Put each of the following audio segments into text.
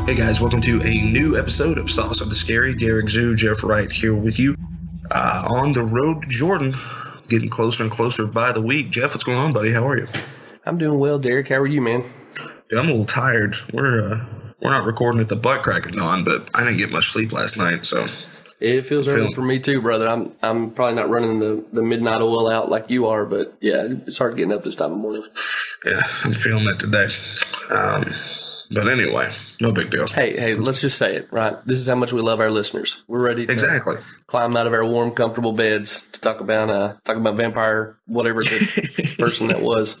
Hey guys, welcome to a new episode of Sauce of the Scary. Derek Zoo, Jeff Wright here with you on the road to Jordan, getting closer and closer by the week. Jeff, what's going on, buddy? How are you? I'm doing well, Derek. How are you, man? Dude, I'm a little tired. We're not recording at the butt crack of dawn, but I didn't get much sleep last night, so it feels early for me too, brother. I'm probably not running the midnight oil out like you are, but yeah, it's hard getting up this time of morning. Yeah, I'm feeling it today. But anyway, no big deal. Hey, let's just say it, right? This is how much we love our listeners. We're ready to climb out of our warm, comfortable beds to talk about vampire, whatever the person that was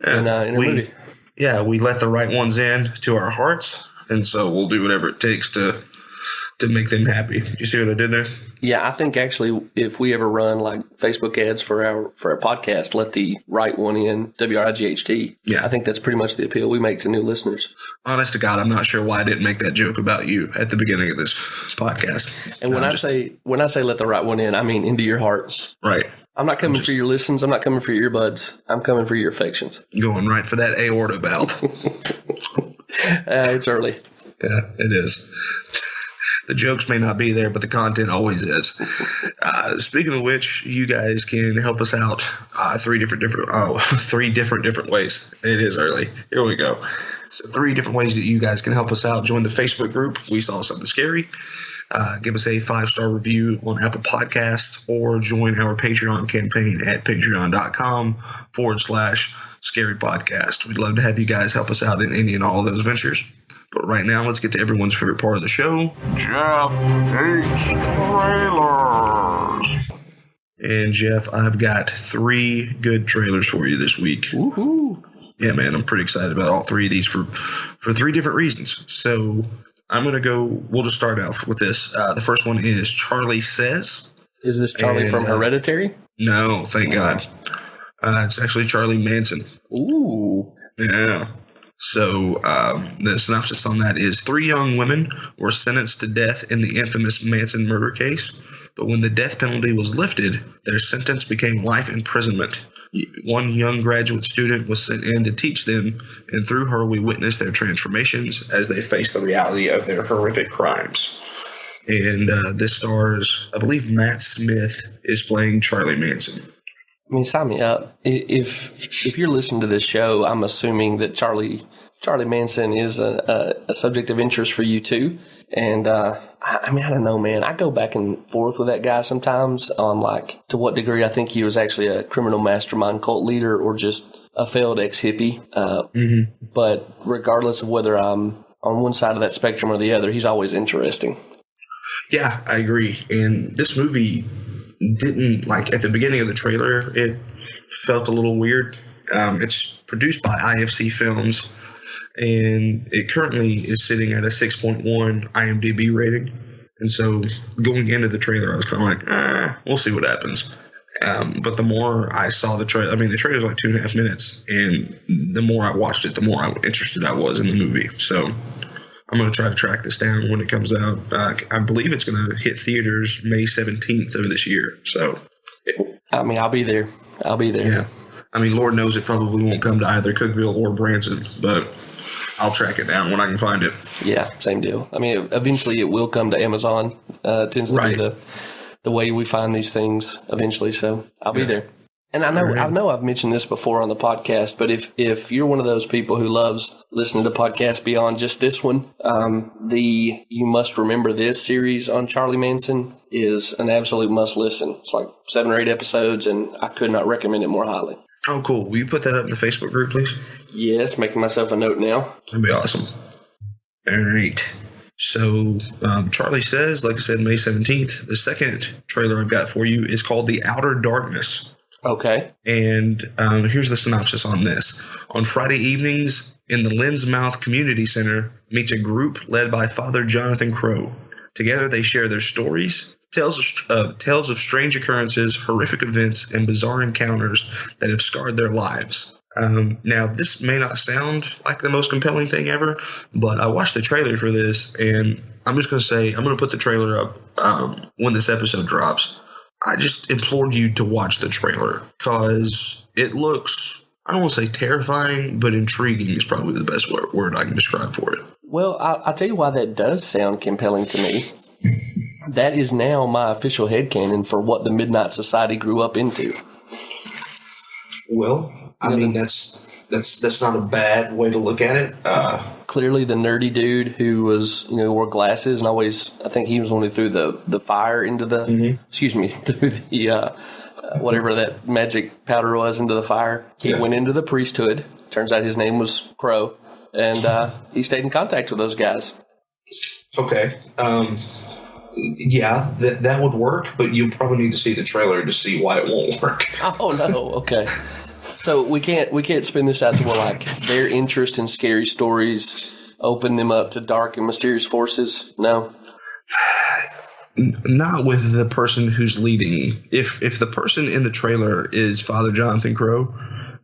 in a movie. Yeah, we let the right ones in to our hearts, and so we'll do whatever it takes to make them happy. You see what I did there? Yeah, I think actually if we ever run like Facebook ads for our podcast, let the right one in, WRIGHT. Yeah. I think that's pretty much the appeal we make to new listeners. Honest to God, I'm not sure why I didn't make that joke about you at the beginning of this podcast. And when I say let the right one in, I mean into your heart. Right. I'm not coming for your listens. I'm not coming for your earbuds. I'm coming for your affections. Going right for that aorta valve. It's early. Yeah, it is. The jokes may not be there, but the content always is. Speaking of which, you guys can help us out three different ways. It is early. Here we go. So 3 different ways that you guys can help us out. Join the Facebook group, We Saw Something Scary. Give us a 5-star review on Apple Podcasts, or join our Patreon campaign at patreon.com/Scary Podcast. We'd love to have you guys help us out in any and all of those ventures. But right now, let's get to everyone's favorite part of the show. Jeff hates trailers. And Jeff, I've got 3 good trailers for you this week. Woohoo! Yeah, man, I'm pretty excited about all 3 of these for 3 different reasons. So I'm going to go, we'll just start off with this. The first one is Charlie Says. Is this Charlie from Hereditary? No, thank God. It's actually Charlie Manson. Ooh. Yeah. So the synopsis on that is 3 young women were sentenced to death in the infamous Manson murder case. But when the death penalty was lifted, their sentence became life imprisonment. One young graduate student was sent in to teach them, and through her we witnessed their transformations as they faced the reality of their horrific crimes. And this stars, I believe Matt Smith is playing Charlie Manson. I mean, sign me up. If you're listening to this show, I'm assuming that Charlie Manson is a subject of interest for you too. And I don't know, man. I go back and forth with that guy sometimes on like to what degree I think he was actually a criminal mastermind, cult leader, or just a failed ex-hippie. But regardless of whether I'm on one side of that spectrum or the other, he's always interesting. Yeah, I agree. And this movie didn't, like, at the beginning of the trailer, it felt a little weird. It's produced by IFC Films, and it currently is sitting at a 6.1 IMDb rating. And so going into the trailer, I was kind of like, we'll see what happens. But the more I saw the trailer, the trailer's like 2.5 minutes, and the more I watched it, the more interested I was in the movie. So I'm going to try to track this down when it comes out. I believe it's going to hit theaters May 17th of this year. So, I'll be there. Yeah. Lord knows it probably won't come to either Cookeville or Branson, but I'll track it down when I can find it. Yeah, same deal. Eventually it will come to Amazon. Tends to be the way we find these things eventually. So I'll be there. And I know I've mentioned this before on the podcast, but if you're one of those people who loves listening to podcasts beyond just this one, the You Must Remember This series on Charlie Manson is an absolute must listen. It's like 7 or 8 episodes, and I could not recommend it more highly. Oh, cool. Will you put that up in the Facebook group, please? Yes, making myself a note now. That'd be awesome. All right. So Charlie Says, like I said, May 17th. The second trailer I've got for you is called The Outer Darkness. Okay. And here's the synopsis on this. On Friday evenings in the Lensmouth Community Center meets a group led by Father Jonathan Crow. Together they share their stories, tales of strange occurrences, horrific events, and bizarre encounters that have scarred their lives. Now, this may not sound like the most compelling thing ever, but I watched the trailer for this, and I'm just going to say, I'm going to put the trailer up when this episode drops. I just implored you to watch the trailer because it looks, I don't want to say terrifying, but intriguing is probably the best word I can describe for it. Well, I'll tell you why that does sound compelling to me. That is now my official headcanon for what the Midnight Society grew up into. Well, I mean, that's not a bad way to look at it. Clearly, the nerdy dude who was, wore glasses and always, I think he was the one who threw the fire into the, through the, whatever that magic powder was into the fire. He went into the priesthood. Turns out his name was Crow. And he stayed in contact with those guys. Okay. Yeah, that would work, but you probably need to see the trailer to see why it won't work. Oh, no. Okay. So we can't spin this out to where, like, their interest in scary stories open them up to dark and mysterious forces? No? Not with the person who's leading. If the person in the trailer is Father Jonathan Crow,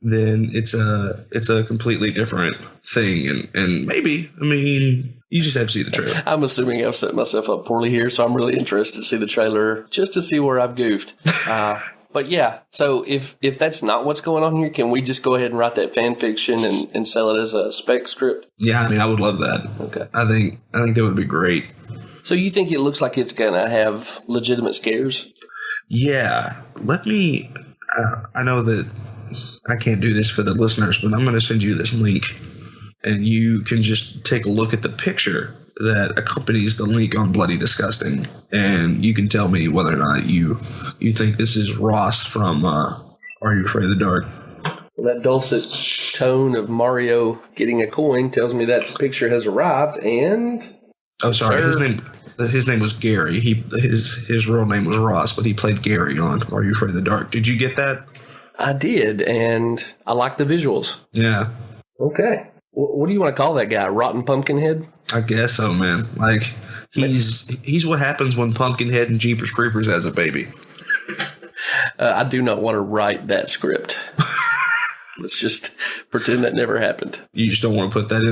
then it's a completely different thing. And maybe, I mean, you just have to see the trailer. I'm assuming I've set myself up poorly here, so I'm really interested to see the trailer just to see where I've goofed. But yeah, so if that's not what's going on here, can we just go ahead and write that fan fiction and sell it as a spec script? Yeah, I mean, I would love that. Okay. I think that would be great. So you think it looks like it's going to have legitimate scares? Yeah. Let me, I know that I can't do this for the listeners, but I'm going to send you this link, and you can just take a look at the picture that accompanies the link on Bloody Disgusting, and you can tell me whether or not you think this is Ross from Are You Afraid of the Dark? Well, that dulcet tone of Mario getting a coin tells me that picture has arrived, and... Oh, sorry. His name was Gary. His real name was Ross, but he played Gary on Are You Afraid of the Dark? Did you get that? I did, and I like the visuals. Yeah. Okay. What do you want to call that guy? Rotten Pumpkinhead? I guess so, man. Like, he's what happens when Pumpkinhead and Jeepers Creepers has a baby. I do not want to write that script. Let's just pretend that never happened. You just don't want to put that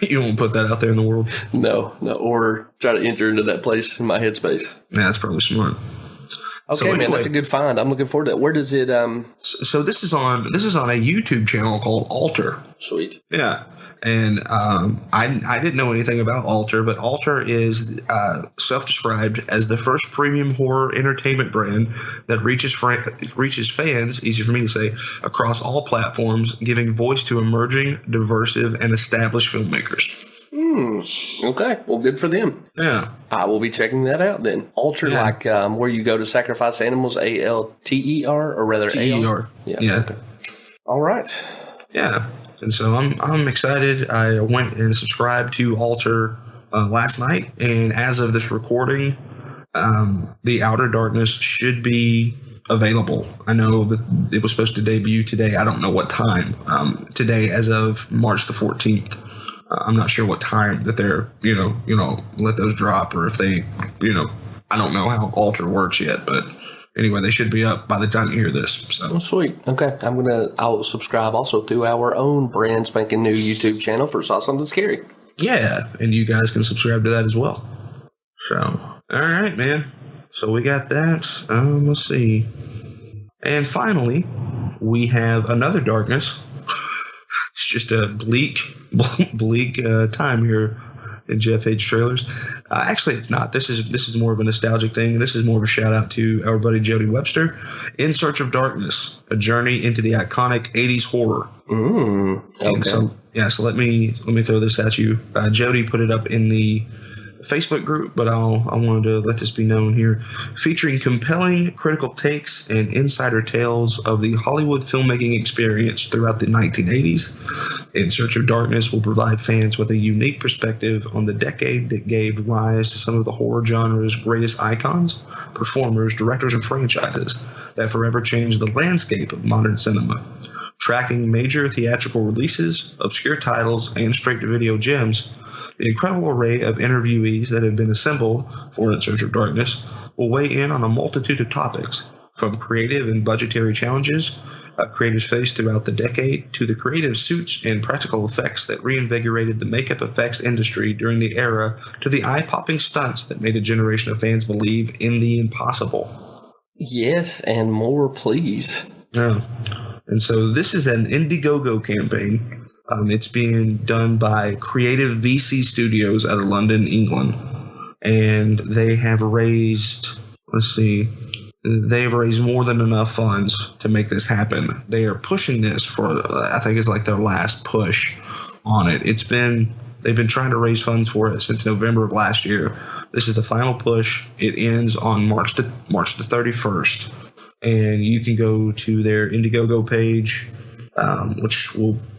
you don't want to put that out there in the world? No, or try to enter into that place in my headspace. Yeah, that's probably smart. Okay, so anyway, man, that's a good find. I'm looking forward to it. Where does it? So this is on a YouTube channel called Alter. Sweet. Yeah, and I didn't know anything about Alter, but Alter is self-described as the first premium horror entertainment brand that reaches fans, easy for me to say, across all platforms, giving voice to emerging, diverse, and established filmmakers. Okay. Well, good for them. Yeah. I will be checking that out then. Alter, like where you go to sacrifice animals, ALTER, or rather TER. Yeah. Okay. All right. Yeah. And so I'm excited. I went and subscribed to Alter last night, and as of this recording, The Outer Darkness should be available. I know that it was supposed to debut today. I don't know what time. Today, as of March the 14th. I'm not sure what time that they're, let those drop, or if they, I don't know how Alter works yet, but anyway, they should be up by the time you hear this. So. Oh, sweet. Okay. I'll subscribe also to our own brand spanking new YouTube channel for Saw Something Scary. Yeah. And you guys can subscribe to that as well. So, all right, man. So we got that. Let's see. And finally, we have Another Darkness. It's just a bleak time here in Jeff H. Trailers. Actually, it's not. This is more of a nostalgic thing. This is more of a shout out to our buddy Jody Webster. In Search of Darkness, a journey into the iconic 80s horror. Okay. So let me throw this at you. Jody put it up in the Facebook group, but I wanted to let this be known here. Featuring compelling critical takes and insider tales of the Hollywood filmmaking experience throughout the 1980s, In Search of Darkness will provide fans with a unique perspective on the decade that gave rise to some of the horror genre's greatest icons, performers, directors, and franchises that forever changed the landscape of modern cinema. Tracking major theatrical releases, obscure titles, and straight-to-video gems, the incredible array of interviewees that have been assembled for In Search of Darkness will weigh in on a multitude of topics, from creative and budgetary challenges creators faced throughout the decade to the creative suits and practical effects that reinvigorated the makeup effects industry during the era to the eye-popping stunts that made a generation of fans believe in the impossible. Yes, and more, please. Yeah. And so this is an Indiegogo campaign It's being done by Creative VC Studios out of London, England. And they have raised, they've raised more than enough funds to make this happen. They are pushing this for, I think it's like their last push on it. They've been trying to raise funds for it since November of last year. This is the final push. It ends on March the 31st. And you can go to their Indiegogo page, which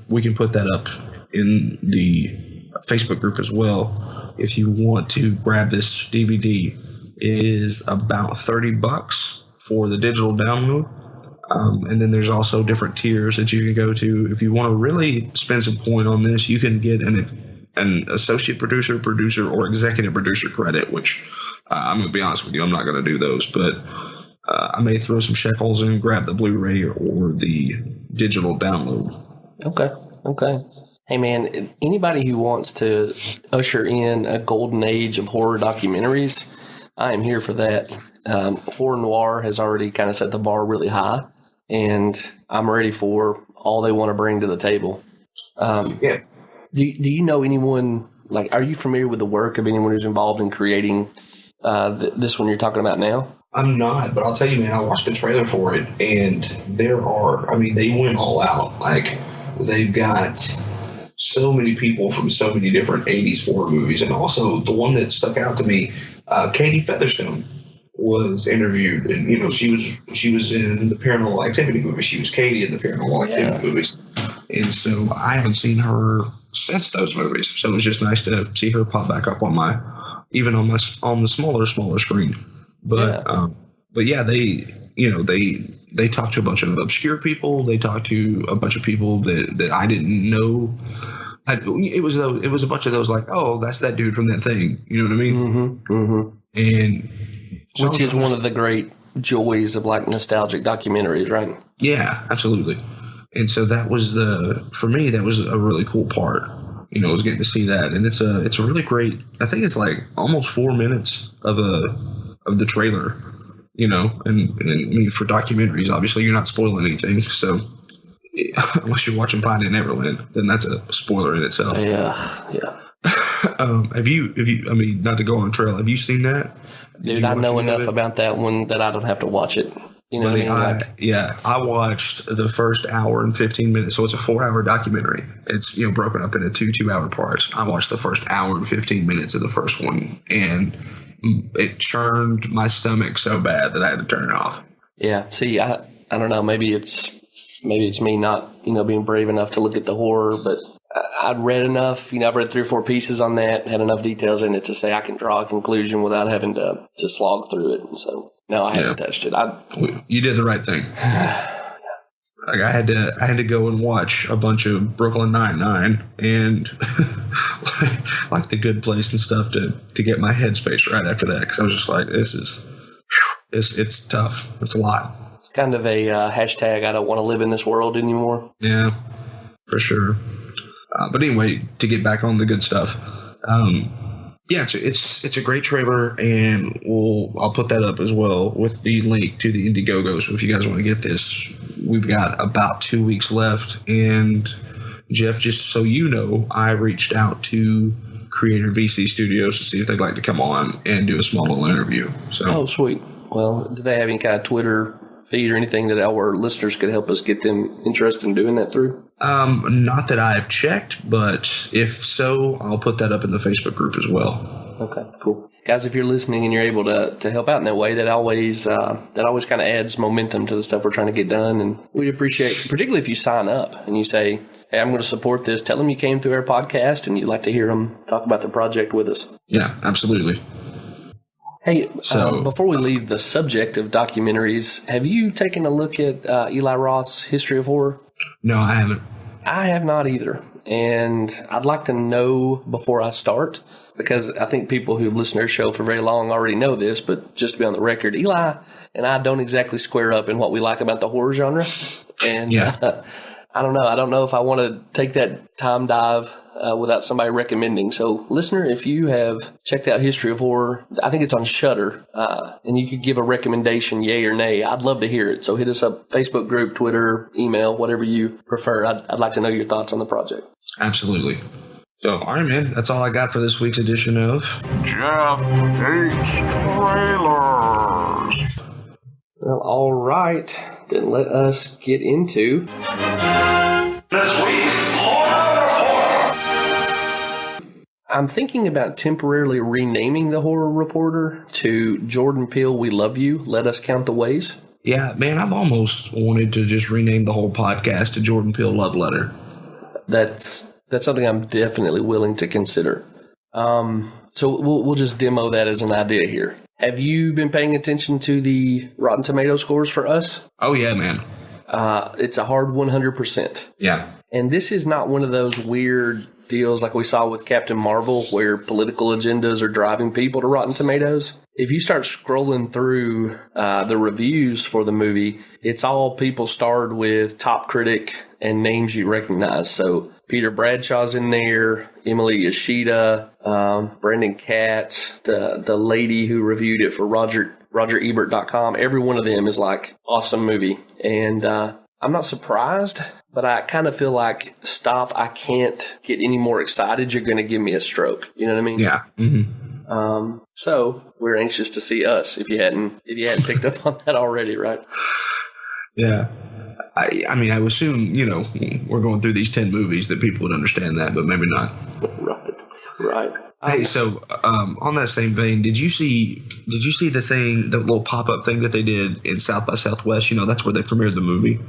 we can put that up in the Facebook group as well. If you want to grab this DVD, it is about $30 for the digital download. And then there's also different tiers that you can go to. If you want to really spend some coin on this, you can get an associate producer, or executive producer credit, which I'm going to be honest with you, I'm not going to do those, but I may throw some shekels and grab the Blu-ray or the digital download. Okay. Hey, man, anybody who wants to usher in a golden age of horror documentaries, I am here for that. Horror noir has already kind of set the bar really high, and I'm ready for all they want to bring to the table. Yeah. Do you know anyone, like, are you familiar with the work of anyone who's involved in creating this one you're talking about now? I'm not, but I'll tell you, man, I watched the trailer for it, and they went all out. Like, they've got so many people from so many different 80s horror movies. And also, the one that stuck out to me, Katie Featherston was interviewed, and she was in the Paranormal Activity movie. She was Katie in the Paranormal Activity movies, and so I haven't seen her since those movies. So it was just nice to see her pop back up on the smaller screen. But yeah, they talked to a bunch of obscure people. They talked to a bunch of people that I didn't know. It was a bunch of those, like, oh, that's that dude from that thing. You know what I mean? Mm-hmm. And which is one of the great joys of, like, nostalgic documentaries, right? Yeah, absolutely. And so for me, that was a really cool part. Was getting to see that, and it's a really great. I think it's like almost 4 minutes of the trailer. And I mean, for documentaries, obviously you're not spoiling anything. So unless you're watching Finding Neverland, then that's a spoiler in itself. Yeah. Have you? I mean, not to go on a trail. Have you seen that? Dude, I know enough about that one that I don't have to watch it. You know what I mean? I watched the first hour and 15 minutes. So it's a 4-hour documentary. It's broken up into 2-hour parts. I watched the first hour and 15 minutes of the first one, and it churned my stomach so bad that I had to turn it off. Yeah. See, I don't know. Maybe it's me not being brave enough to look at the horror, but I'd read enough. I've read 3 or 4 pieces on that, had enough details in it to say I can draw a conclusion without having to slog through it. And so, no, I haven't touched it. You did the right thing. Like, I had to go and watch a bunch of Brooklyn Nine-Nine and like The Good Place and stuff to get my headspace right after that, because I was just like, it's tough. It's a lot. It's kind of a hashtag I don't want to live in this world anymore. Yeah, for sure. But anyway, to get back on the good stuff, it's a great trailer, and I'll put that up as well with the link to the Indiegogo. So if you guys want to get this, we've got about 2 weeks left. And Jeff, just so you know, I reached out to Creator VC Studios to see if they'd like to come on and do a small little interview. So, oh, sweet. Well, do they have any kind of Twitter feed or anything that our listeners could help us get them interested in doing that through? Not that I've checked, but if so, I'll put that up in the Facebook group as well. Okay, cool. Guys, if you're listening and you're able to help out in that way, that always kind of adds momentum to the stuff we're trying to get done. And we'd appreciate, particularly if you sign up and you say, hey, I'm going to support this. Tell them you came through our podcast and you'd like to hear them talk about the project with us. Yeah, absolutely. Hey, before we leave the subject of documentaries, have you taken a look at Eli Roth's History of Horror? No, I haven't. I have not either. And I'd like to know before I start, because I think people who've listened to our show for very long already know this, but just to be on the record, Eli and I don't exactly square up in what we like about the horror genre. And I don't know. I don't know if I want to take that time dive without somebody recommending. So, listener, if you have checked out History of Horror, I think it's on Shudder, and you could give a recommendation, yay or nay. I'd love to hear it. So hit us up, Facebook group, Twitter, email, whatever you prefer. I'd like to know your thoughts on the project. Absolutely. So, all right, man. That's all I got for this week's edition of Jeff Hates Trailers. Well, all right. Then let us get into This week's Horror Report. I'm thinking about temporarily renaming the Horror Reporter to Jordan Peele, We Love You, Let Us Count the Ways. Yeah, man, I've almost wanted to just rename the whole podcast to Jordan Peele Love Letter. That's something I'm definitely willing to consider. So we'll just demo that as an idea here. Have you been paying attention to the Rotten Tomato scores for us? Oh, yeah, man. It's a hard 100%. Yeah. And this is not one of those weird deals like we saw with Captain Marvel where political agendas are driving people to Rotten Tomatoes. If you start scrolling through the reviews for the movie, it's all people starred with top critic and names you recognize. So Peter Bradshaw's in there, Emily Yoshida, Brendan Katz, the lady who reviewed it for RogerEbert.com. Every one of them is like, awesome movie. And I'm not surprised, but I kind of feel like, stop, I can't get any more excited. You're going to give me a stroke. You know what I mean? Yeah. Mm-hmm. So we're anxious to see Us, if you hadn't picked up on that already, right? Yeah. I mean, I would assume, we're going through these 10 movies that people would understand that, but maybe not. Right. Hey, so on that same vein, did you see the little pop-up thing that they did in South by Southwest? That's where they premiered the movie.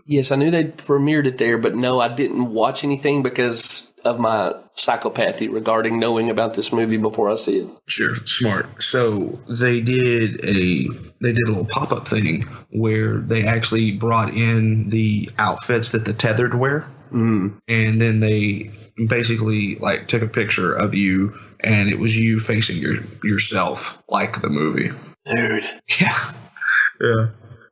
Yes, I knew they premiered it there, but no, I didn't watch anything because of my psychopathy regarding knowing about this movie before I see it. Sure, smart. So they did a little pop-up thing where they actually brought in the outfits that the tethered wear, and then they basically took a picture of you, and it was you facing yourself like the movie. Dude. Yeah.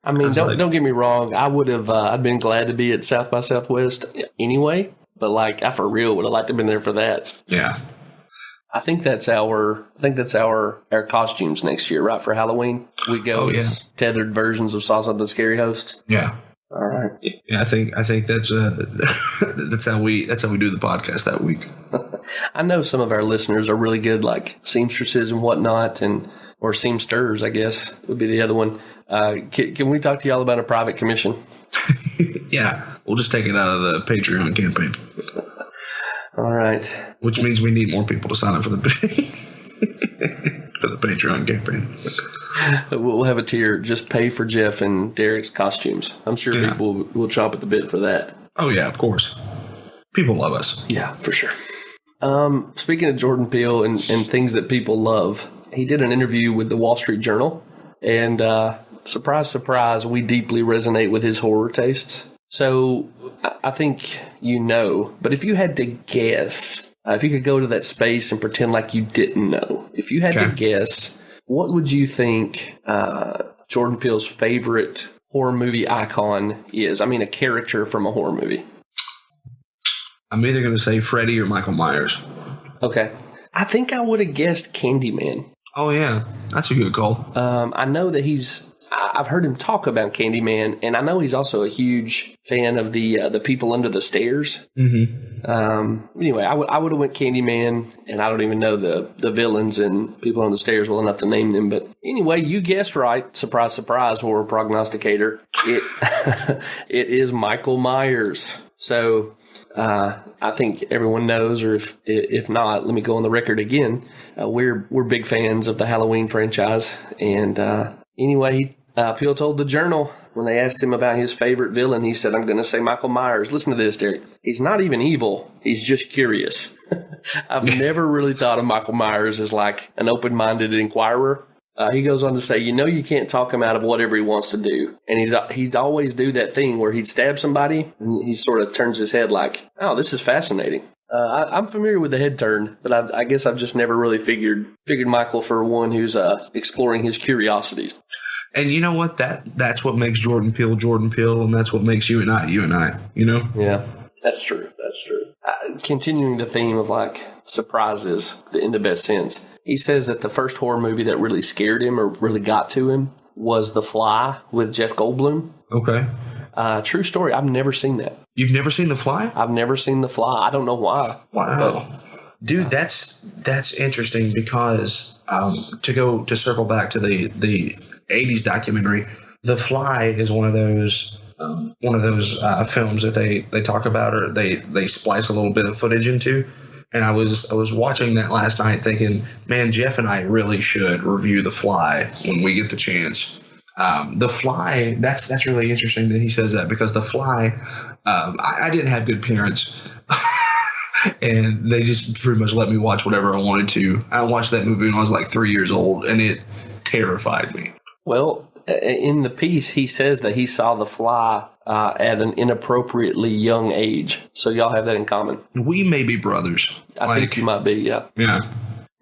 I mean, don't get me wrong. I would have. I'd been glad to be at South by Southwest anyway. But I for real would have liked to have been there for that. Yeah. I think that's our costumes next year, right? For Halloween, we go as tethered versions of Saw Something Scary hosts. Yeah. All right. Yeah, I think that's that's how we do the podcast that week. I know some of our listeners are really good, like seamstresses and whatnot, or seamsters, I guess would be the other one. Can we talk to y'all about a private commission? Yeah, we'll just take it out of the Patreon campaign. All right. Which means we need more people to sign up for the for the Patreon campaign. We'll have a tier, just pay for Jeff and Derek's costumes. I'm sure people will chomp at the bit for that. Oh, yeah, of course. People love us. Yeah, for sure. Speaking of Jordan Peele and things that people love, he did an interview with the Wall Street Journal, and surprise, surprise, we deeply resonate with his horror tastes. So I think but if you had to guess, if you could go to that space and pretend like you didn't know, if you had to guess, what would you think Jordan Peele's favorite horror movie icon is? I mean, a character from a horror movie. I'm either going to say Freddy or Michael Myers. Okay. I think I would have guessed Candyman. Oh, yeah. That's a good call. I know that I've heard him talk about Candyman, and I know he's also a huge fan of the People Under the Stairs. Mm-hmm. Anyway, I would have went Candyman, and I don't even know the villains and People Under the Stairs well enough to name them. But anyway, you guessed right. Surprise, surprise, horror prognosticator. It is Michael Myers. So I think everyone knows, or if not, let me go on the record again. We're big fans of the Halloween franchise, and anyway, Peele told the Journal when they asked him about his favorite villain, he said, "I'm going to say Michael Myers." Listen to this, Derek. He's not even evil. He's just curious. I've never really thought of Michael Myers as like an open-minded inquirer. He goes on to say, you can't talk him out of whatever he wants to do. And he'd always do that thing where he'd stab somebody, and he sort of turns his head like, oh, this is fascinating. I'm familiar with the head turn, but I guess I've just never really figured Michael for one who's exploring his curiosities. And you know what? That's what makes Jordan Peele, and that's what makes you and I, you know? Yeah, that's true. continuing the theme of like surprises in the best sense, he says that the first horror movie that really scared him or really got to him was The Fly with Jeff Goldblum. Okay. True story. I've never seen that. You've never seen The Fly? I've never seen The Fly. I don't know why. Wow. Dude, that's interesting because to circle back to the 80s documentary, The Fly is one of those films that they talk about or they splice a little bit of footage into. And I was watching that last night thinking, man, Jeff and I really should review The Fly when we get the chance. The Fly, that's really interesting that he says that because The Fly, I didn't have good parents. And they just pretty much let me watch whatever I wanted to. I watched that movie when I was like 3 years old, and it terrified me. Well, in the piece, he says that he saw The Fly at an inappropriately young age. So y'all have that in common. We may be brothers. I think you might be, yeah. Yeah.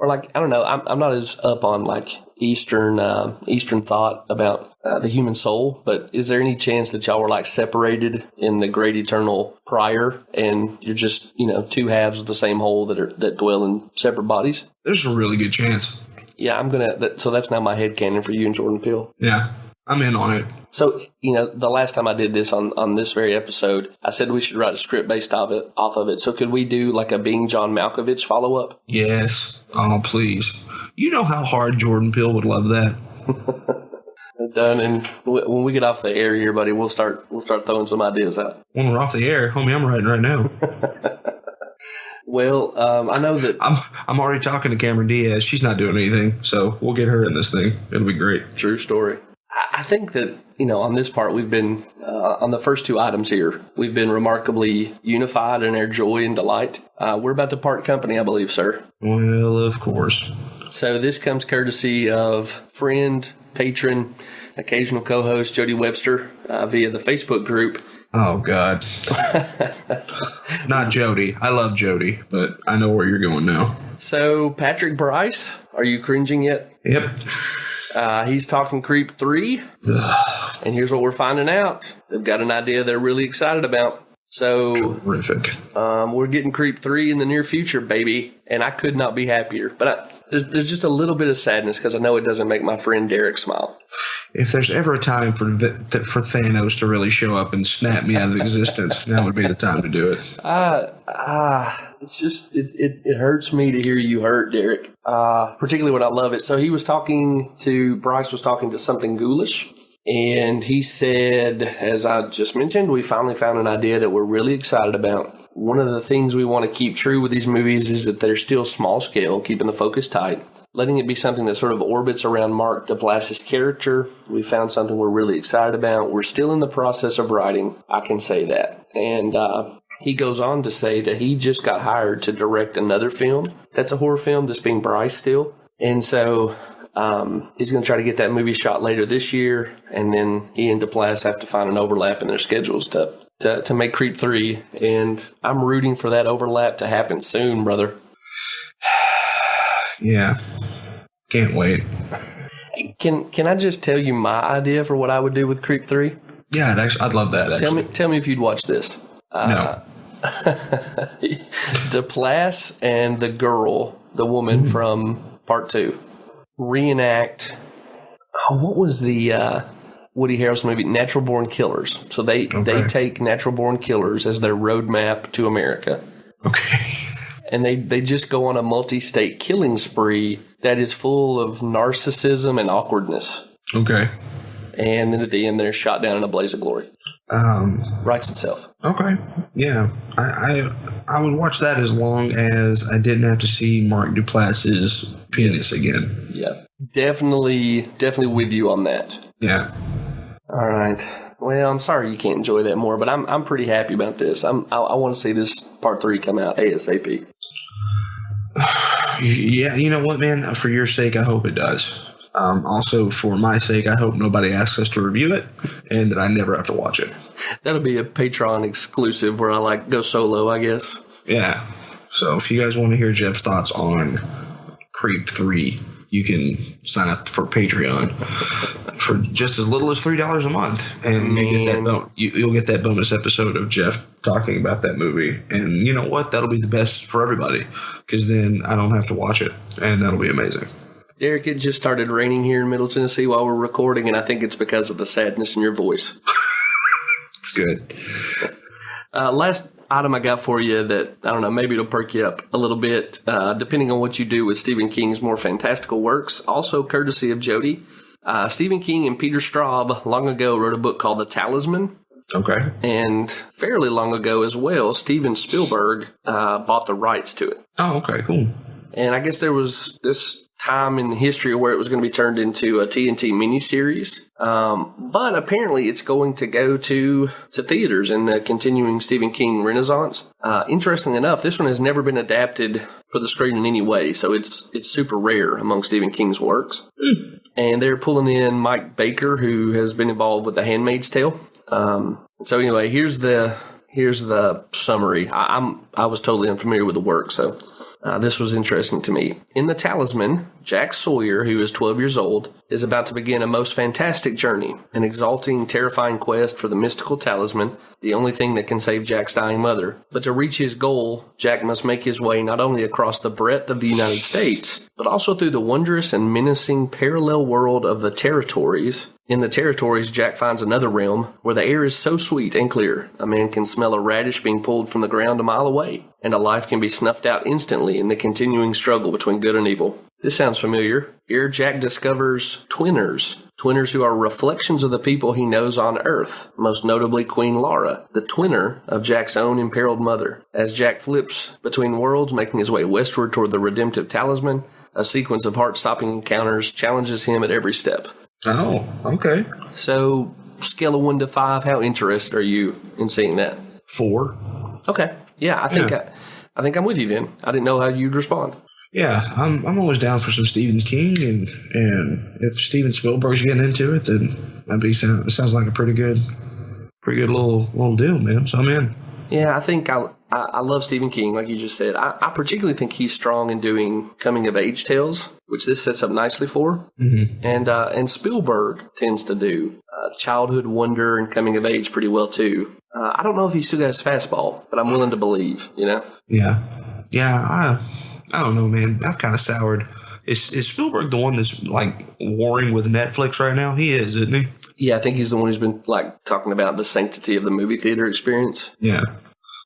Or like, I don't know, I'm not as up on like Eastern thought about the human soul, but is there any chance that y'all were like separated in the great eternal prior and you're just, two halves of the same whole that dwell in separate bodies? There's a really good chance. Yeah, so that's now my headcanon for you and Jordan Peele. Yeah, I'm in on it. So, the last time I did this on this very episode, I said we should write a script based off of it. So could we do like a Being John Malkovich follow-up? Yes. Oh, please. You know how hard Jordan Peele would love that. Done. And when we get off the air here, buddy, we'll start throwing some ideas out. When we're off the air, homie, I'm writing right now. Well, I know that I'm already talking to Cameron Diaz. She's not doing anything, so we'll get her in this thing. It'll be great. True story. I think that, on this part, we've been, on the first two items here, we've been remarkably unified in our joy and delight. We're about to part company, I believe, sir. Well, of course. So this comes courtesy of friend, patron, occasional co-host Jody Webster via the Facebook group. Oh, God. Not Jody. I love Jody, but I know where you're going now. So, Patrick Bryce, are you cringing yet? Yep. He's talking Creep 3, and here's what we're finding out. They've got an idea they're really excited about. So, terrific. We're getting Creep 3 in the near future, baby, and I could not be happier. But there's just a little bit of sadness because I know it doesn't make my friend Derek smile. If there's ever a time for Thanos to really show up and snap me out of existence, now would be the time to do it. It's just it hurts me to hear you hurt, Derek. Particularly when I love it. So Bryce was talking to Something Ghoulish, and he said, as I just mentioned, we finally found an idea that we're really excited about. One of the things we want to keep true with these movies is that they're still small scale, keeping the focus tight. Letting it be something that sort of orbits around Mark Duplass's character. We found something we're really excited about. We're still in the process of writing. I can say that. And he goes on to say that he just got hired to direct another film. That's a horror film that's being Bryce still. And so he's going to try to get that movie shot later this year. And then he and Duplass have to find an overlap in their schedules to make Creep 3. And I'm rooting for that overlap to happen soon, brother. Yeah. Can't wait. Can I just tell you my idea for what I would do with Creep 3? Yeah, I'd love that, actually. Tell me if you'd watch this. No. Duplass and the woman from Part 2, reenact, what was the Woody Harrelson movie, Natural Born Killers. So they take Natural Born Killers as their roadmap to America. Okay. And they just go on a multi-state killing spree that is full of narcissism and awkwardness. Okay. And then at the end, they're shot down in a blaze of glory. Writes itself. Okay. Yeah. I would watch that as long as I didn't have to see Mark Duplass's penis again. Yeah. Definitely with you on that. Yeah. All right. Well, I'm sorry you can't enjoy that more, but I'm pretty happy about this. I want to see this Part 3 come out ASAP. Yeah, you know what, man? For your sake, I hope it does. Also, for my sake, I hope nobody asks us to review it and that I never have to watch it. That'll be a Patreon exclusive where I go solo, I guess. Yeah. So if you guys want to hear Jeff's thoughts on Creep 3, you can sign up for Patreon for just as little as $3 a month, and you'll get that bonus episode of Jeff talking about that movie. And you know what? That'll be the best for everybody, because then I don't have to watch it, and that'll be amazing. Derek, it just started raining here in Middle Tennessee while we're recording, and I think it's because of the sadness in your voice. It's good. Last item I got for you that, I don't know, maybe it'll perk you up a little bit, depending on what you do with Stephen King's more fantastical works, also courtesy of Jody. Stephen King and Peter Straub long ago wrote a book called The Talisman. Okay. And fairly long ago as well, Steven Spielberg bought the rights to it. Oh, okay, cool. And I guess there was this time in history where it was going to be turned into a TNT miniseries. But apparently it's going to go to theaters in the continuing Stephen King renaissance. Interestingly enough, this one has never been adapted for the screen in any way, so it's super rare among Stephen King's works. And they're pulling in Mike Baker, who has been involved with The Handmaid's Tale. So anyway, here's the summary. I was totally unfamiliar with the work, so this was interesting to me. In The Talisman, Jack Sawyer, who is 12 years old, is about to begin a most fantastic journey, an exalting, terrifying quest for the mystical talisman, the only thing that can save Jack's dying mother. But to reach his goal, Jack must make his way not only across the breadth of the United States, but also through the wondrous and menacing parallel world of the Territories. In the Territories, Jack finds another realm where the air is so sweet and clear, a man can smell a radish being pulled from the ground a mile away, and a life can be snuffed out instantly in the continuing struggle between good and evil. This sounds familiar. Here, Jack discovers twinners who are reflections of the people he knows on Earth, most notably Queen Lara, the twinner of Jack's own imperiled mother. As Jack flips between worlds, making his way westward toward the redemptive talisman, a sequence of heart-stopping encounters challenges him at every step. Oh, okay. So, scale of 1 to 5, how interested are you in seeing that? 4. Okay. Yeah, I think I'm with you then. I didn't know how you'd respond. Yeah, I'm always down for some Stephen King, and if Steven Spielberg's getting into it, then it sounds like a pretty good little deal, man. So I'm in. Yeah, I think I love Stephen King, like you just said. I particularly think he's strong in doing coming of age tales, which this sets up nicely for. Mm-hmm. And Spielberg tends to do childhood wonder and coming of age pretty well too. I don't know if he still got his fastball, but I'm willing to believe. Yeah. I don't know, man. I've kind of soured. Is Spielberg the one that's like warring with Netflix right now? He is, isn't he? Yeah, I think he's the one who's been like talking about the sanctity of the movie theater experience. Yeah,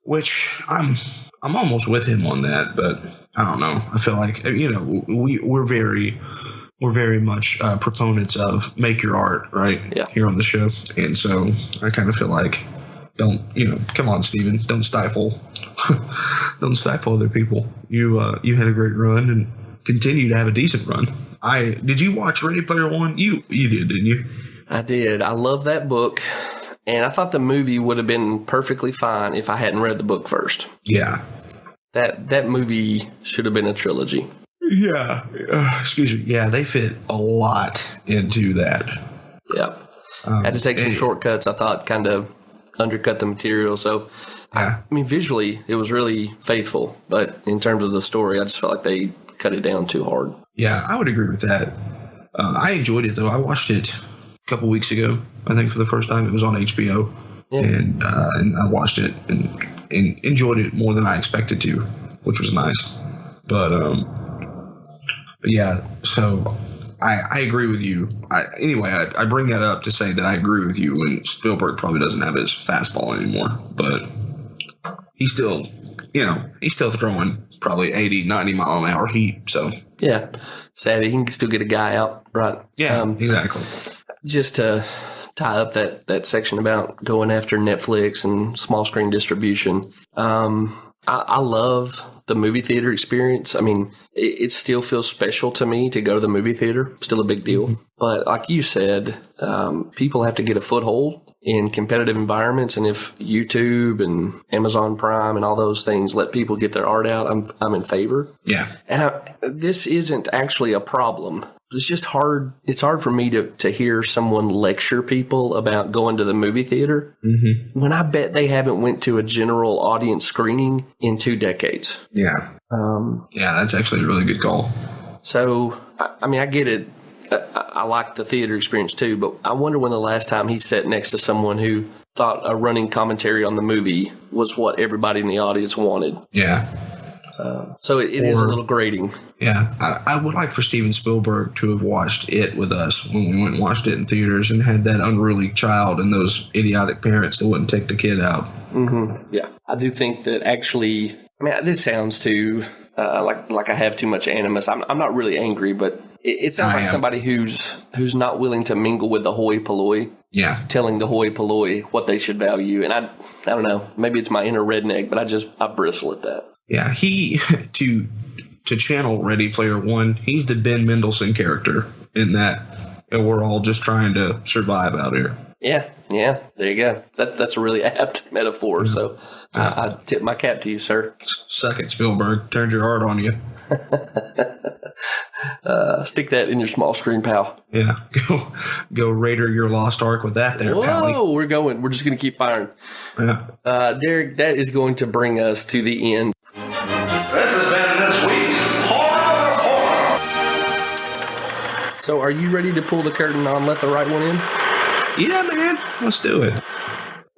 which I'm almost with him on that, but I don't know. I feel like we're very much proponents of make your art, right? Yeah. Here on the show, and so I kind of feel like come on, Steven, don't stifle other people. You had a great run and continue to have a decent run. Did you watch Ready Player One? You did, didn't you? I did. I love that book, and I thought the movie would have been perfectly fine if I hadn't read the book first. Yeah. That movie should have been a trilogy. Yeah. Excuse me. Yeah, they fit a lot into that. Yeah. Had to take some shortcuts, I thought, kind of undercut the material. So, yeah. I mean, visually, it was really faithful. But in terms of the story, I just felt like they cut it down too hard. Yeah, I would agree with that. I enjoyed it, though. I watched it a couple weeks ago, I think, for the first time. It was on HBO. Yeah. And I watched it and enjoyed it more than I expected to, which was nice. But yeah, so I agree with you. I bring that up to say that I agree with you, and Spielberg probably doesn't have his fastball anymore, but he's still throwing probably 80, 90 mile an hour heat. So yeah, savvy. He can still get a guy out, right? Yeah, exactly. Just to tie up that section about going after Netflix and small screen distribution. I love the movie theater experience. I mean, it still feels special to me to go to the movie theater. Still a big deal. But like you said, people have to get a foothold in competitive environments. And if YouTube and Amazon Prime and all those things let people get their art out, I'm in favor. Yeah. And this isn't actually a problem. It's just hard. It's hard for me to hear someone lecture people about going to the movie theater when I bet they haven't went to a general audience screening in 2 decades. Yeah. Yeah, that's actually a really good call. So I mean, I get it. I like the theater experience too, but I wonder when the last time he sat next to someone who thought a running commentary on the movie was what everybody in the audience wanted. Yeah. So it is a little grating. Yeah. I would like for Steven Spielberg to have watched it with us when we went and watched it in theaters and had that unruly child and those idiotic parents that wouldn't take the kid out. Mm-hmm. Yeah. I do think that actually, I mean, this sounds too like I have too much animus. I'm not really angry, but it sounds like somebody who's not willing to mingle with the hoi polloi. Yeah. Telling the hoi polloi what they should value. And I don't know, maybe it's my inner redneck, but I bristle at that. Yeah, he to channel Ready Player One, he's the Ben Mendelsohn character in that, and we're all just trying to survive out here. Yeah, there you go. That's a really apt metaphor. Yeah. So I tip my cap to you, sir. Suck it, Spielberg. Turned your heart on you. Stick that in your small screen, pal. Yeah, go Raider your Lost Ark with that there, pally. Whoa, we're going. We're just going to keep firing. Yeah. Derek, that is going to bring us to the end. This has been this week's Horror Report. So are you ready to pull the curtain on Let the Right One In? Yeah, man. Let's do it.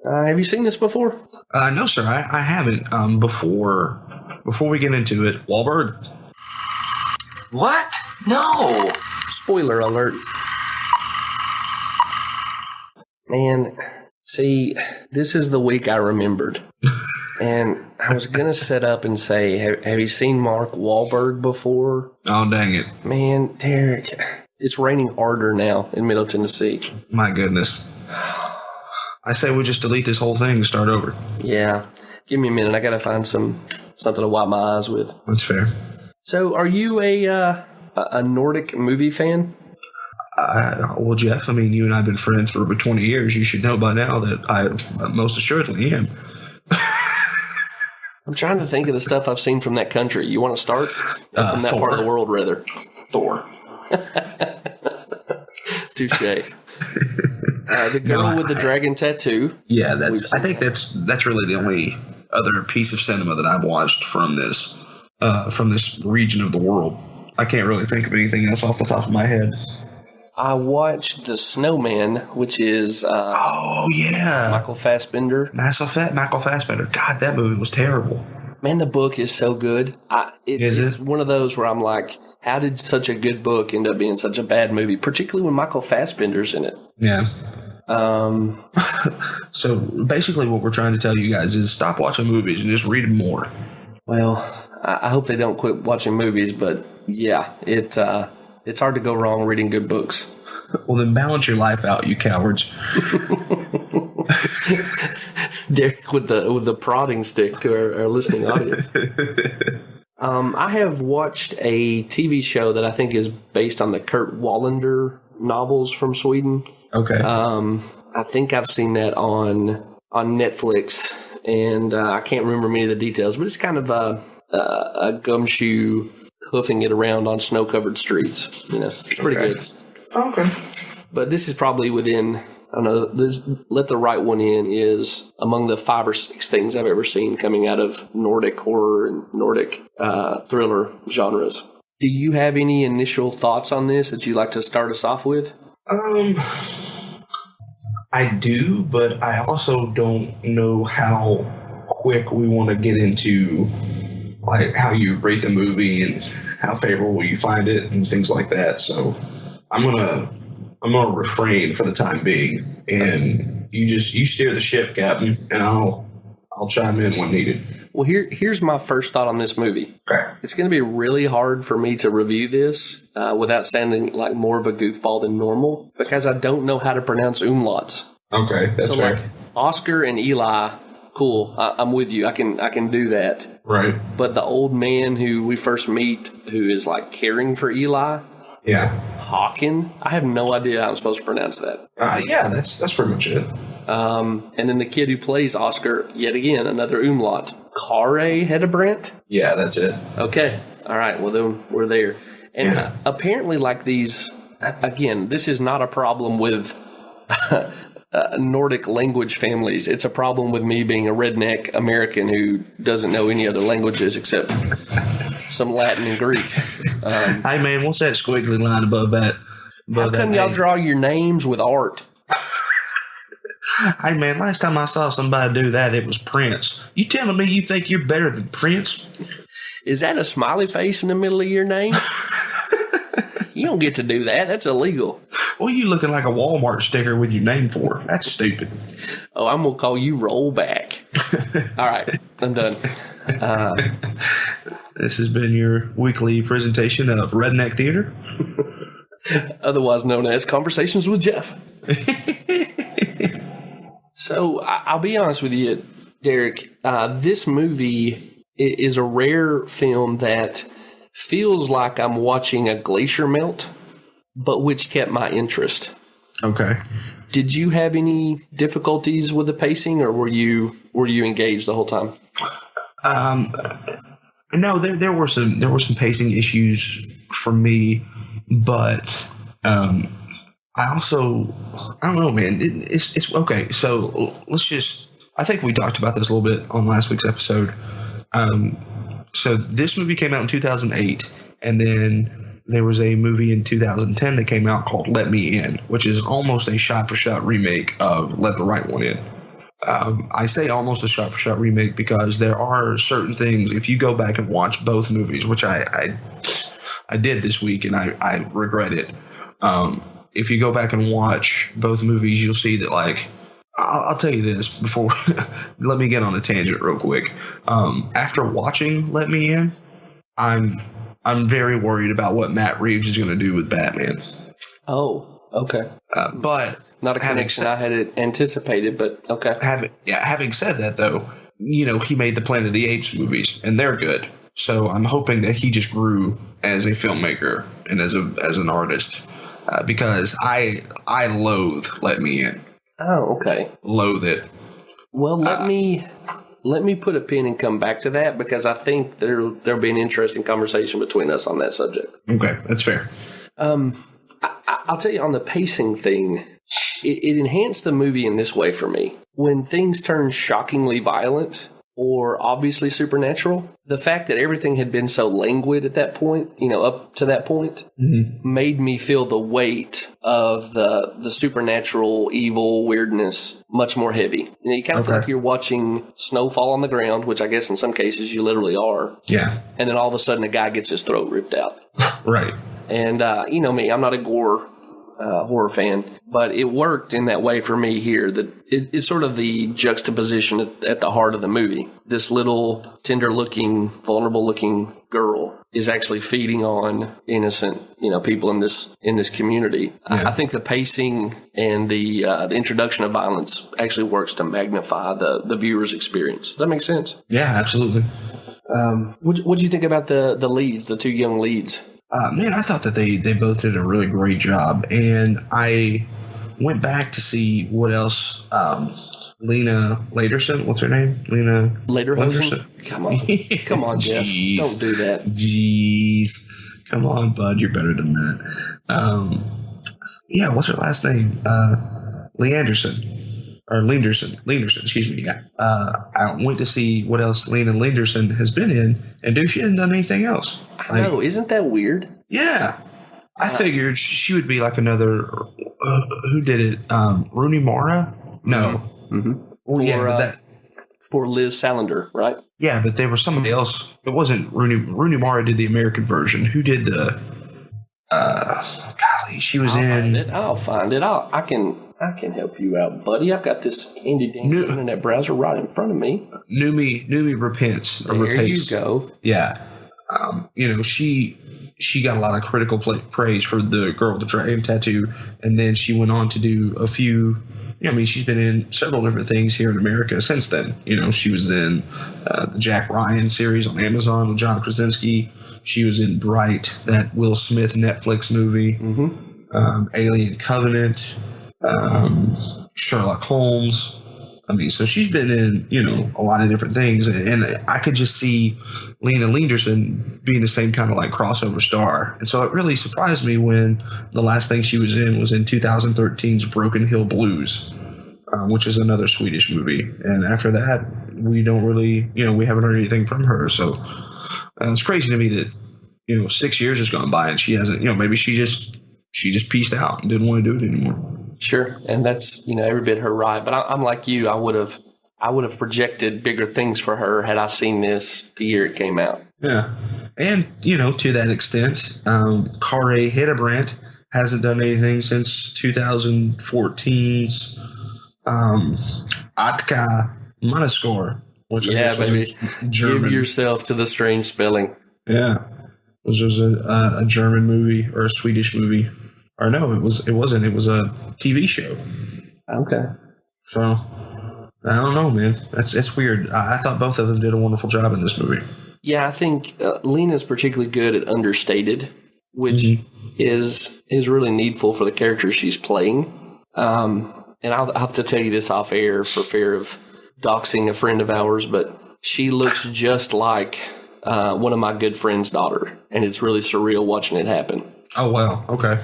Have you seen this before? No, sir. I haven't. Before we get into it, Wahlberg. What? No. Spoiler alert. Man, see, this is the week I remembered. And I was going to set up and say, have you seen Mark Wahlberg before? Oh, dang it. Man, Derek, it's raining harder now in Middle Tennessee. My goodness. I say we just delete this whole thing and start over. Yeah. Give me a minute. I got to find something to wipe my eyes with. That's fair. So, are you a Nordic movie fan? Well, Jeff, I mean, you and I have been friends for over 20 years. You should know by now that I most assuredly am. I'm trying to think of the stuff I've seen from that country. You want to start? From that Thor. part of the world, rather. Thor. Touche. The girl with the dragon tattoo. Yeah, I think that's really the only other piece of cinema that I've watched from this region of the world. I can't really think of anything else off the top of my head. I watched The Snowman, which is Michael Fassbender. Michael Fassbender. God, that movie was terrible. Man, the book is so good. It's one of those where I'm like, how did such a good book end up being such a bad movie, particularly when Michael Fassbender's in it? Yeah. So basically what we're trying to tell you guys is stop watching movies and just read them more. Well, I hope they don't quit watching movies, but yeah, it's hard to go wrong reading good books. Well, then balance your life out, you cowards. Derek with the prodding stick to our listening audience. I have watched a TV show that I think is based on the Kurt Wallander novels from Sweden. Okay. I think I've seen that on Netflix, and I can't remember many of the details, but it's kind of a gumshoe hoofing it around on snow-covered streets. You know, it's pretty good. Okay. But this is probably within, I don't know, this Let the Right One In is among the 5 or 6 things I've ever seen coming out of Nordic horror and Nordic thriller genres. Do you have any initial thoughts on this that you'd like to start us off with? I do, but I also don't know how quick we want to get into like how you rate the movie and how favorable you find it and things like that. So I'm gonna refrain for the time being, and you steer the ship, Captain, and I'll chime in when needed. Well, here's my first thought on this movie. Okay. It's going to be really hard for me to review this without sounding like more of a goofball than normal, because I don't know how to pronounce umlauts. Okay, that's fair. Like Oscar and Eli, cool. I'm with you. I can do that. Right. But the old man who we first meet, who is like caring for Eli, yeah, Hawken. I have no idea how I'm supposed to pronounce that. Yeah, that's pretty much it. And then the kid who plays Oscar, yet again, another umlaut. Kare Hedebrandt? Yeah, that's it. Okay. All right. Well, then we're there. And apparently, like these, again, this is not a problem with Nordic language families. It's a problem with me being a redneck American who doesn't know any other languages except some Latin and Greek. Hey, man, what's that squiggly line above that? How come y'all draw your names with art? Hey, man, last time I saw somebody do that, it was Prince. You telling me you think you're better than Prince? Is that a smiley face in the middle of your name? You don't get to do that. That's illegal. What are you looking like a Walmart sticker with your name for? That's stupid. Oh, I'm going to call you Rollback. All right, I'm done. This has been your weekly presentation of Redneck Theater. Otherwise known as Conversations with Jeff. So I'll be honest with you, Derek. This movie is a rare film that feels like I'm watching a glacier melt, but which kept my interest. Okay. Did you have any difficulties with the pacing, or were you engaged the whole time? No, there were some pacing issues for me, but I don't know, man. It's okay. So I think we talked about this a little bit on last week's episode. So this movie came out in 2008, and then there was a movie in 2010 that came out called Let Me In, which is almost a shot-for-shot remake of Let the Right One In. I say almost a shot-for-shot remake because there are certain things, if you go back and watch both movies, which I did this week and I regret it. If you go back and watch both movies, you'll see that, like, I'll tell you this before. Let me get on a tangent real quick. After watching Let Me In, I'm very worried about what Matt Reeves is going to do with Batman. Oh, okay. But not a connection I had anticipated, but okay. Having said that, though, he made the Planet of the Apes movies, and they're good. So I'm hoping that he just grew as a filmmaker and as an artist, because I loathe Let Me In. Oh, okay. Loathe it. Well, let me put a pin and come back to that, because I think there'll be an interesting conversation between us on that subject. Okay, that's fair. I'll tell you, on the pacing thing, it enhanced the movie in this way for me. When things turn shockingly violent or obviously supernatural, the fact that everything had been so languid at that point, up to that point, made me feel the weight of the supernatural evil weirdness much more heavy. You kind of feel like you're watching snow fall on the ground, which I guess in some cases you literally are. Yeah. And then all of a sudden a guy gets his throat ripped out. Right. And you know me, I'm not a gore horror fan, but it worked in that way for me here. That it's sort of the juxtaposition at the heart of the movie. This little tender-looking, vulnerable-looking girl is actually feeding on innocent, people in this community. Yeah. I think the pacing and the introduction of violence actually works to magnify the viewer's experience. Does that make sense? Yeah, absolutely. What do you think about the leads, the two young leads? Man, I thought that they both did a really great job, and I went back to see what else. Lena Lederson, what's her name? Lena Lederhosen? Come on, Jeff. Don't do that. Jeez. Come on, bud. You're better than that. Yeah, what's her last name? Leanderson. Or Lenderson, excuse me. Yeah. I went to see what else Lena Lenderson has been in, and she hasn't done anything else. I know, isn't that weird? Yeah. I figured she would be like another, who did it? Rooney Mara? No. Mm-hmm. Well, for Liz Salander, right? Yeah, but there was somebody else. It wasn't Rooney Mara did the American version. Who did the, golly, she was I'll find it. I can help you out, buddy. I've got this handy-dandy internet browser right in front of me. Numi repents. There you go. Yeah. She got a lot of critical praise for the girl with the dragon tattoo, and then she went on to do a few. She's been in several different things here in America since then. She was in the Jack Ryan series on Amazon with John Krasinski. She was in Bright, that Will Smith Netflix movie. Mm-hmm. Alien Covenant. Sherlock Holmes. So she's been in, a lot of different things, and I could just see Lena Lenderson being the same kind of like crossover star. And so it really surprised me when the last thing she was in 2013's Broken Hill Blues. which is another Swedish movie. And after that, we don't really, we haven't heard anything from her. So it's crazy to me that 6 years has gone by and she hasn't. Maybe she just pieced out and didn't want to do it anymore. Sure, and that's every bit her right. But I'm like you. I would have projected bigger things for her had I seen this the year it came out. Yeah, and to that extent, Kari Hedebrandt hasn't done anything since 2014's Atka Manascore, which yeah, baby, German. Give yourself to the strange spelling. Yeah, which was a German movie or a Swedish movie, or no, it wasn't. It was a TV show. Okay, so. I don't know, man. It's weird. I thought both of them did a wonderful job in this movie. Yeah, I think Lena's particularly good at understated, which is really needful for the character she's playing. And I'll have to tell you this off air for fear of doxing a friend of ours, but she looks just like one of my good friend's daughter, and it's really surreal watching it happen. Oh, wow. Okay.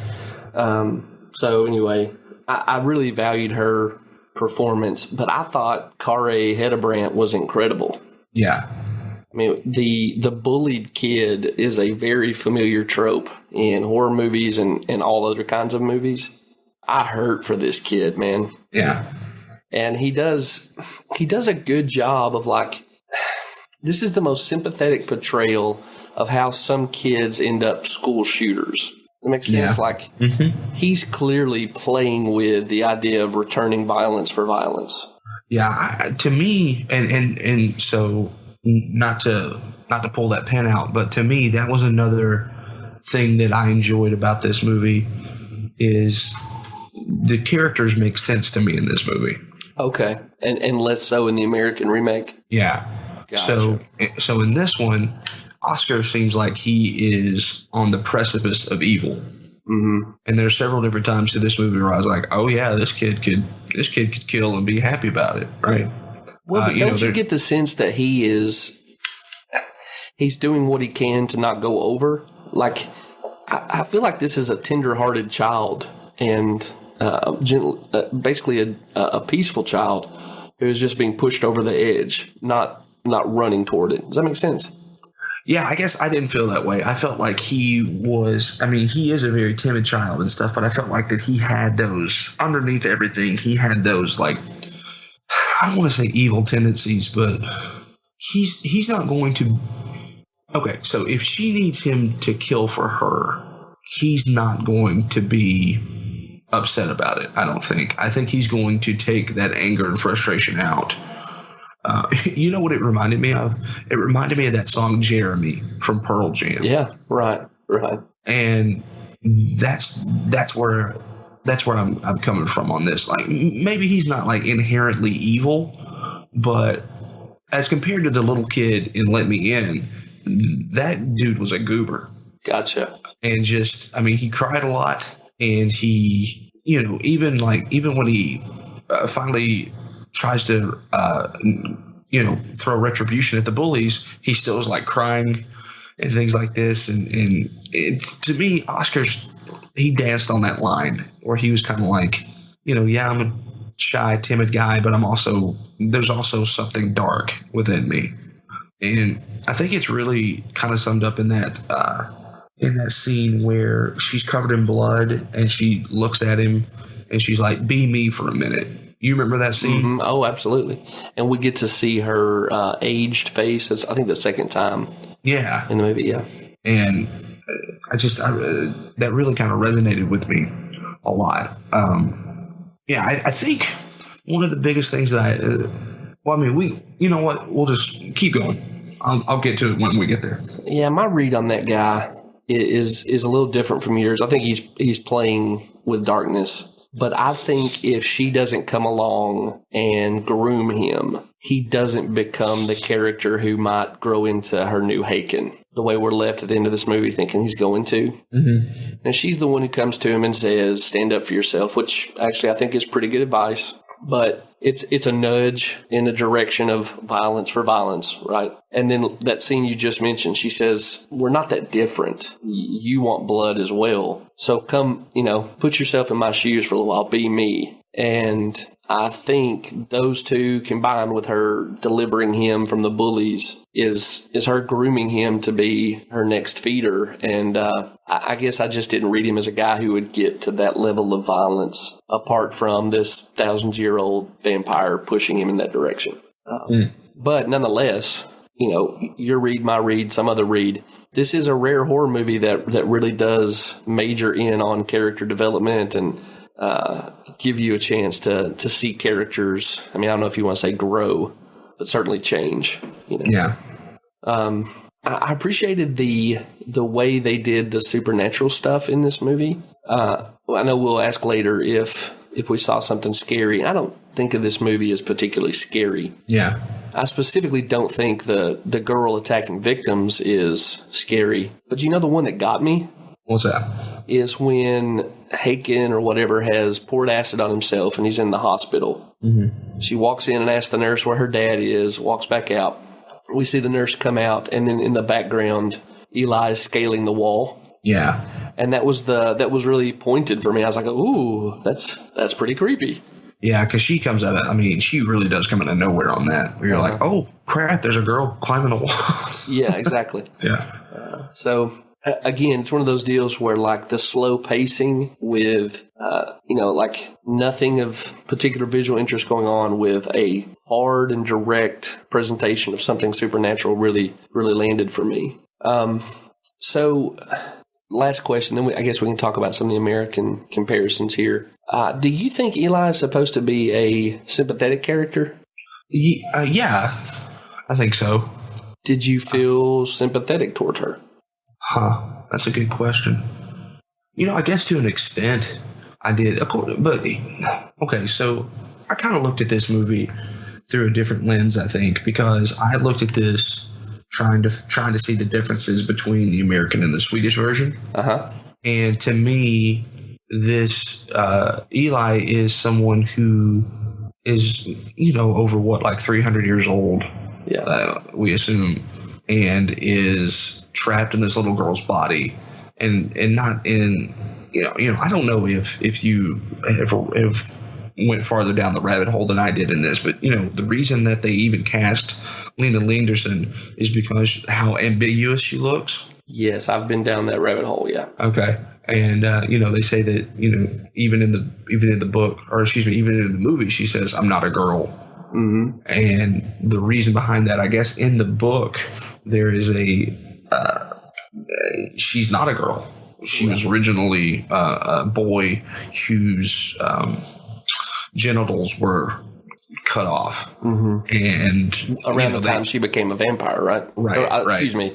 So anyway, I really valued her performance, but I thought Kari Hedebrandt was incredible. Yeah. I mean, the bullied kid is a very familiar trope in horror movies and all other kinds of movies. I hurt for this kid, man. Yeah. And he does a good job of this is the most sympathetic portrayal of how some kids end up school shooters. It makes sense. Yeah. He's clearly playing with the idea of returning violence for violence. Yeah, to me, and so not to pull that pen out, but to me, that was another thing that I enjoyed about this movie is the characters make sense to me in this movie. Okay, and less so in the American remake. Yeah. Gotcha. So in this one, Oscar seems like he is on the precipice of evil. Mm-hmm. And there's several different times in this movie where I was like, oh yeah, this kid could kill and be happy about it, right? Well, but don't you get the sense that he's doing what he can to not go over? I feel like this is a tender-hearted child and basically a peaceful child who is just being pushed over the edge, not running toward it. Does that make sense? Yeah, I guess I didn't feel that way. I felt like he is a very timid child and stuff, but I felt like that he had those, underneath everything, he had those, I don't want to say evil tendencies, but he's not going to, okay, so if she needs him to kill for her, he's not going to be upset about it, I don't think. I think he's going to take that anger and frustration out. You know what it reminded me of? It reminded me of that song Jeremy from Pearl Jam. Yeah, right. And that's where I'm coming from on this. Maybe he's not inherently evil, but as compared to the little kid in Let Me In, that dude was a goober. Gotcha. And he cried a lot, and he, even when he finally tries to, throw retribution at the bullies, he still is crying and things like this. And it's, to me, he danced on that line where he was kind of yeah, I'm a shy, timid guy, but there's also something dark within me. And I think it's really kind of summed up in that scene where she's covered in blood and she looks at him and she's like, be me for a minute. You remember that scene? Mm-hmm. Oh, absolutely. And we get to see her aged face. That's, I think, the second time. Yeah. In the movie, yeah. And that really kind of resonated with me a lot. I think one of the biggest things that you know what? We'll just keep going. I'll get to it when we get there. Yeah, my read on that guy is a little different from yours. I think he's playing with darkness. But I think if she doesn't come along and groom him, he doesn't become the character who might grow into her new Haken, the way we're left at the end of this movie thinking he's going to. Mm-hmm. And she's the one who comes to him and says, stand up for yourself, which actually I think is pretty good advice. But it's a nudge in the direction of violence for violence, right? And then that scene you just mentioned, she says, we're not that different. You want blood as well. So come, put yourself in my shoes for a little while, be me. And I think those two combined with her delivering him from the bullies is her grooming him to be her next feeder. And I guess I just didn't read him as a guy who would get to that level of violence apart from this 1,000-year-old vampire pushing him in that direction. But nonetheless, your read, my read, some other read. This is a rare horror movie that really does major in on character development and give you a chance to see characters. I mean, I don't know if you want to say grow, but certainly change. Yeah. I appreciated the way they did the supernatural stuff in this movie. I know we'll ask later if we saw something scary. I don't think of this movie as particularly scary. Yeah. I specifically don't think the girl attacking victims is scary. But the one that got me? What's that? Is when Haken or whatever has poured acid on himself and he's in the hospital. Mm-hmm. She walks in and asks the nurse where her dad is, walks back out. We see the nurse come out, and then in the background, Eli is scaling the wall. Yeah. And that was really pointed for me. I was like, ooh, that's pretty creepy. Yeah, because she comes out of, I mean, she really does come out of nowhere on that. Where you're like, oh, crap, there's a girl climbing a wall. Yeah, exactly. Yeah. So, again, it's one of those deals where, like, the slow pacing with, like, nothing of particular visual interest going on with a hard and direct presentation of something supernatural really, really landed for me. So, last question, then I guess we can talk about some of the American comparisons here. Do you think Eli is supposed to be a sympathetic character? Yeah, I think so. Did you feel sympathetic towards her? That's a good question. I guess to an extent I did. But, okay, so I kind of looked at this movie through a different lens, I think, because I looked at this trying to see the differences between the American and the Swedish version. Uh-huh. And to me, this Eli is someone who is, over like 300 years old. Yeah. We assume, and is trapped in this little girl's body, and not in, I don't know if you have went farther down the rabbit hole than I did in this, but the reason that they even cast Lena Linderson is because how ambiguous she looks. Yes, I've been down that rabbit hole. Yeah. Okay. And they say that even in the book, or excuse me, even in the movie, she says, "I'm not a girl." Mm-hmm. And the reason behind that, I guess, in the book, there is she's not a girl. She was originally a boy whose genitals were cut off. Mm-hmm. And around the time she became a vampire, right? Right. Or, excuse me.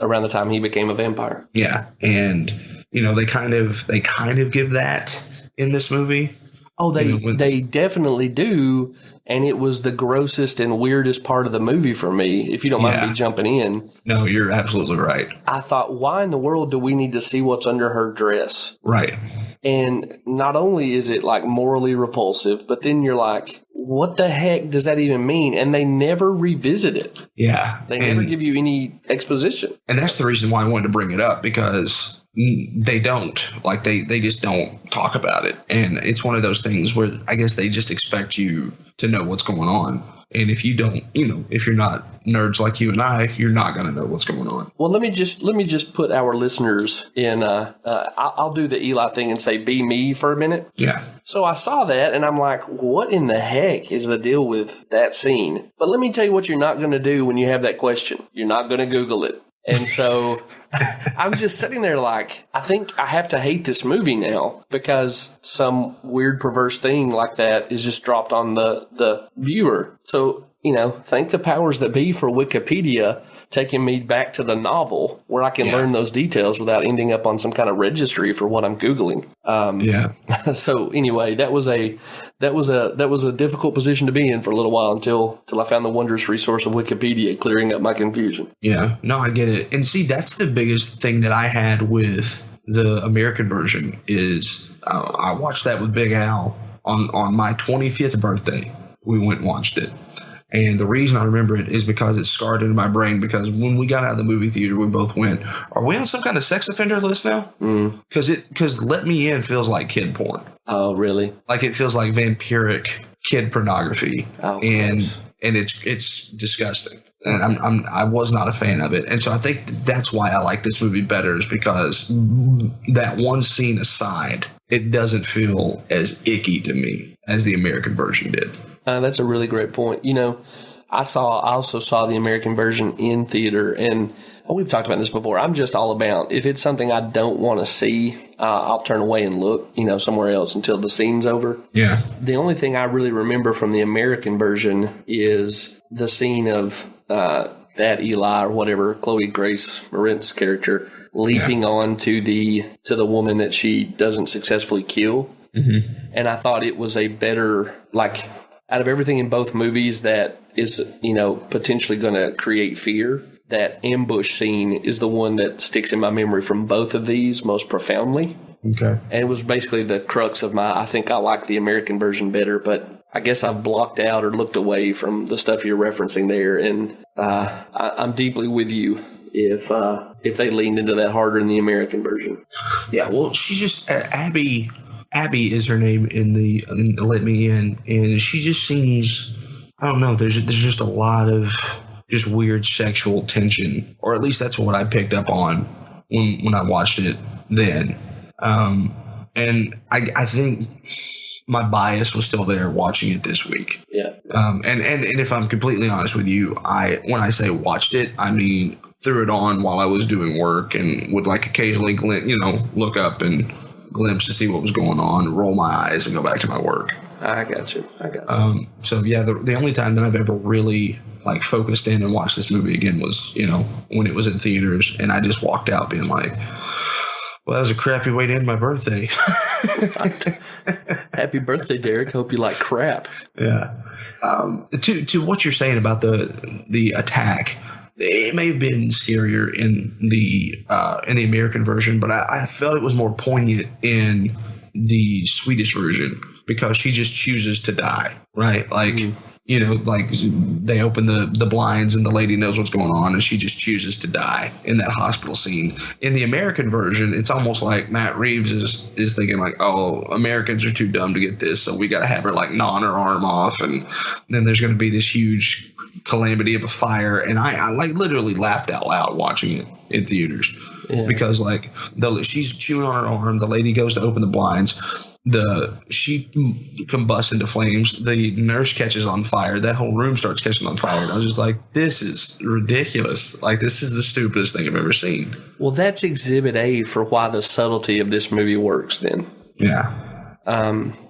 Around the time he became a vampire. Yeah. And, they kind of give that in this movie. Oh, they definitely do. And it was the grossest and weirdest part of the movie for me, if you don't mind me jumping in. No, you're absolutely right. I thought, why in the world do we need to see what's under her dress? Right. And not only is it like morally repulsive, but then you're like, what the heck does that even mean? And they never revisit it. Yeah. They never give you any exposition. And that's the reason why I wanted to bring it up, because they don't. Like, they just don't talk about it. And it's one of those things where I guess they just expect you to know what's going on. And if you don't, if you're not nerds like you and I, you're not going to know what's going on. Well, let me just put our listeners in. I'll do the Eli thing and say, be me for a minute. Yeah. So I saw that and I'm like, what in the heck is the deal with that scene? But let me tell you what you're not going to do when you have that question. You're not going to Google it. And so I'm just sitting there like, I think I have to hate this movie now because some weird perverse thing like that is just dropped on the viewer. So, thank the powers that be for Wikipedia taking me back to the novel where I can learn those details without ending up on some kind of registry for what I'm Googling. So anyway, that was a difficult position to be in for a little while until I found the wondrous resource of Wikipedia clearing up my confusion. Yeah, no, I get it. And see, that's the biggest thing that I had with the American version is I watched that with Big Al on my 25th birthday. We went and watched it. And the reason I remember it is because it's scarred into my brain, because when we got out of the movie theater, we both went, are we on some kind of sex offender list now? Because Let Me In feels like kid porn. Oh, really? Like it feels like vampiric kid pornography. Oh, and gross. and it's disgusting. And I was not a fan of it. And so I think that's why I like this movie better, is because that one scene aside, it doesn't feel as icky to me as the American version did. That's a really great point. You know, I also saw the American version in theater, and we've talked about this before. I'm just all about, if it's something I don't want to see, I'll turn away and look, somewhere else until the scene's over. Yeah. The only thing I really remember from the American version is the scene of that Eli or whatever, Chloe Grace Moretz's character, leaping on to the woman that she doesn't successfully kill. Mm-hmm. And I thought it was a better, out of everything in both movies that is, potentially going to create fear, that ambush scene is the one that sticks in my memory from both of these most profoundly. Okay. And it was basically the crux of I think I like the American version better, but I guess I've blocked out or looked away from the stuff you're referencing there. And I'm deeply with you if they leaned into that harder in the American version. Yeah, well, she just, Abby is her name in the Let Me In, and she just seems, I don't know, there's just a lot of just weird sexual tension, or at least that's what I picked up on when I watched it then. And I think my bias was still there watching it this week. Yeah. And if I'm completely honest with you, when I say watched it, I mean threw it on while I was doing work and would occasionally look up and glimpse to see what was going on, roll my eyes and go back to my work. I got you. So yeah, the only time that I've ever really focused in and watched this movie again was, when it was in theaters, and I just walked out being like, well, that was a crappy way to end my birthday. Happy birthday, Derek. Hope you like crap. Yeah. To what you're saying about the attack, it may have been scarier in the American version, but I felt it was more poignant in the Swedish version, because she just chooses to die, right? They open the blinds and the lady knows what's going on, and she just chooses to die in that hospital scene. In the American version, it's almost like Matt Reeves is thinking oh, Americans are too dumb to get this, so we got to have her gnaw her arm off, and then there's going to be this huge calamity of a fire. And I literally laughed out loud watching it in theaters. Yeah. Because she's chewing on her arm, the lady goes to open the blinds, she combusts into flames, the nurse catches on fire, that whole room starts catching on fire, and I was just like, this is ridiculous. This is the stupidest thing I've ever seen. Well, that's exhibit A for why the subtlety of this movie works then. Yeah.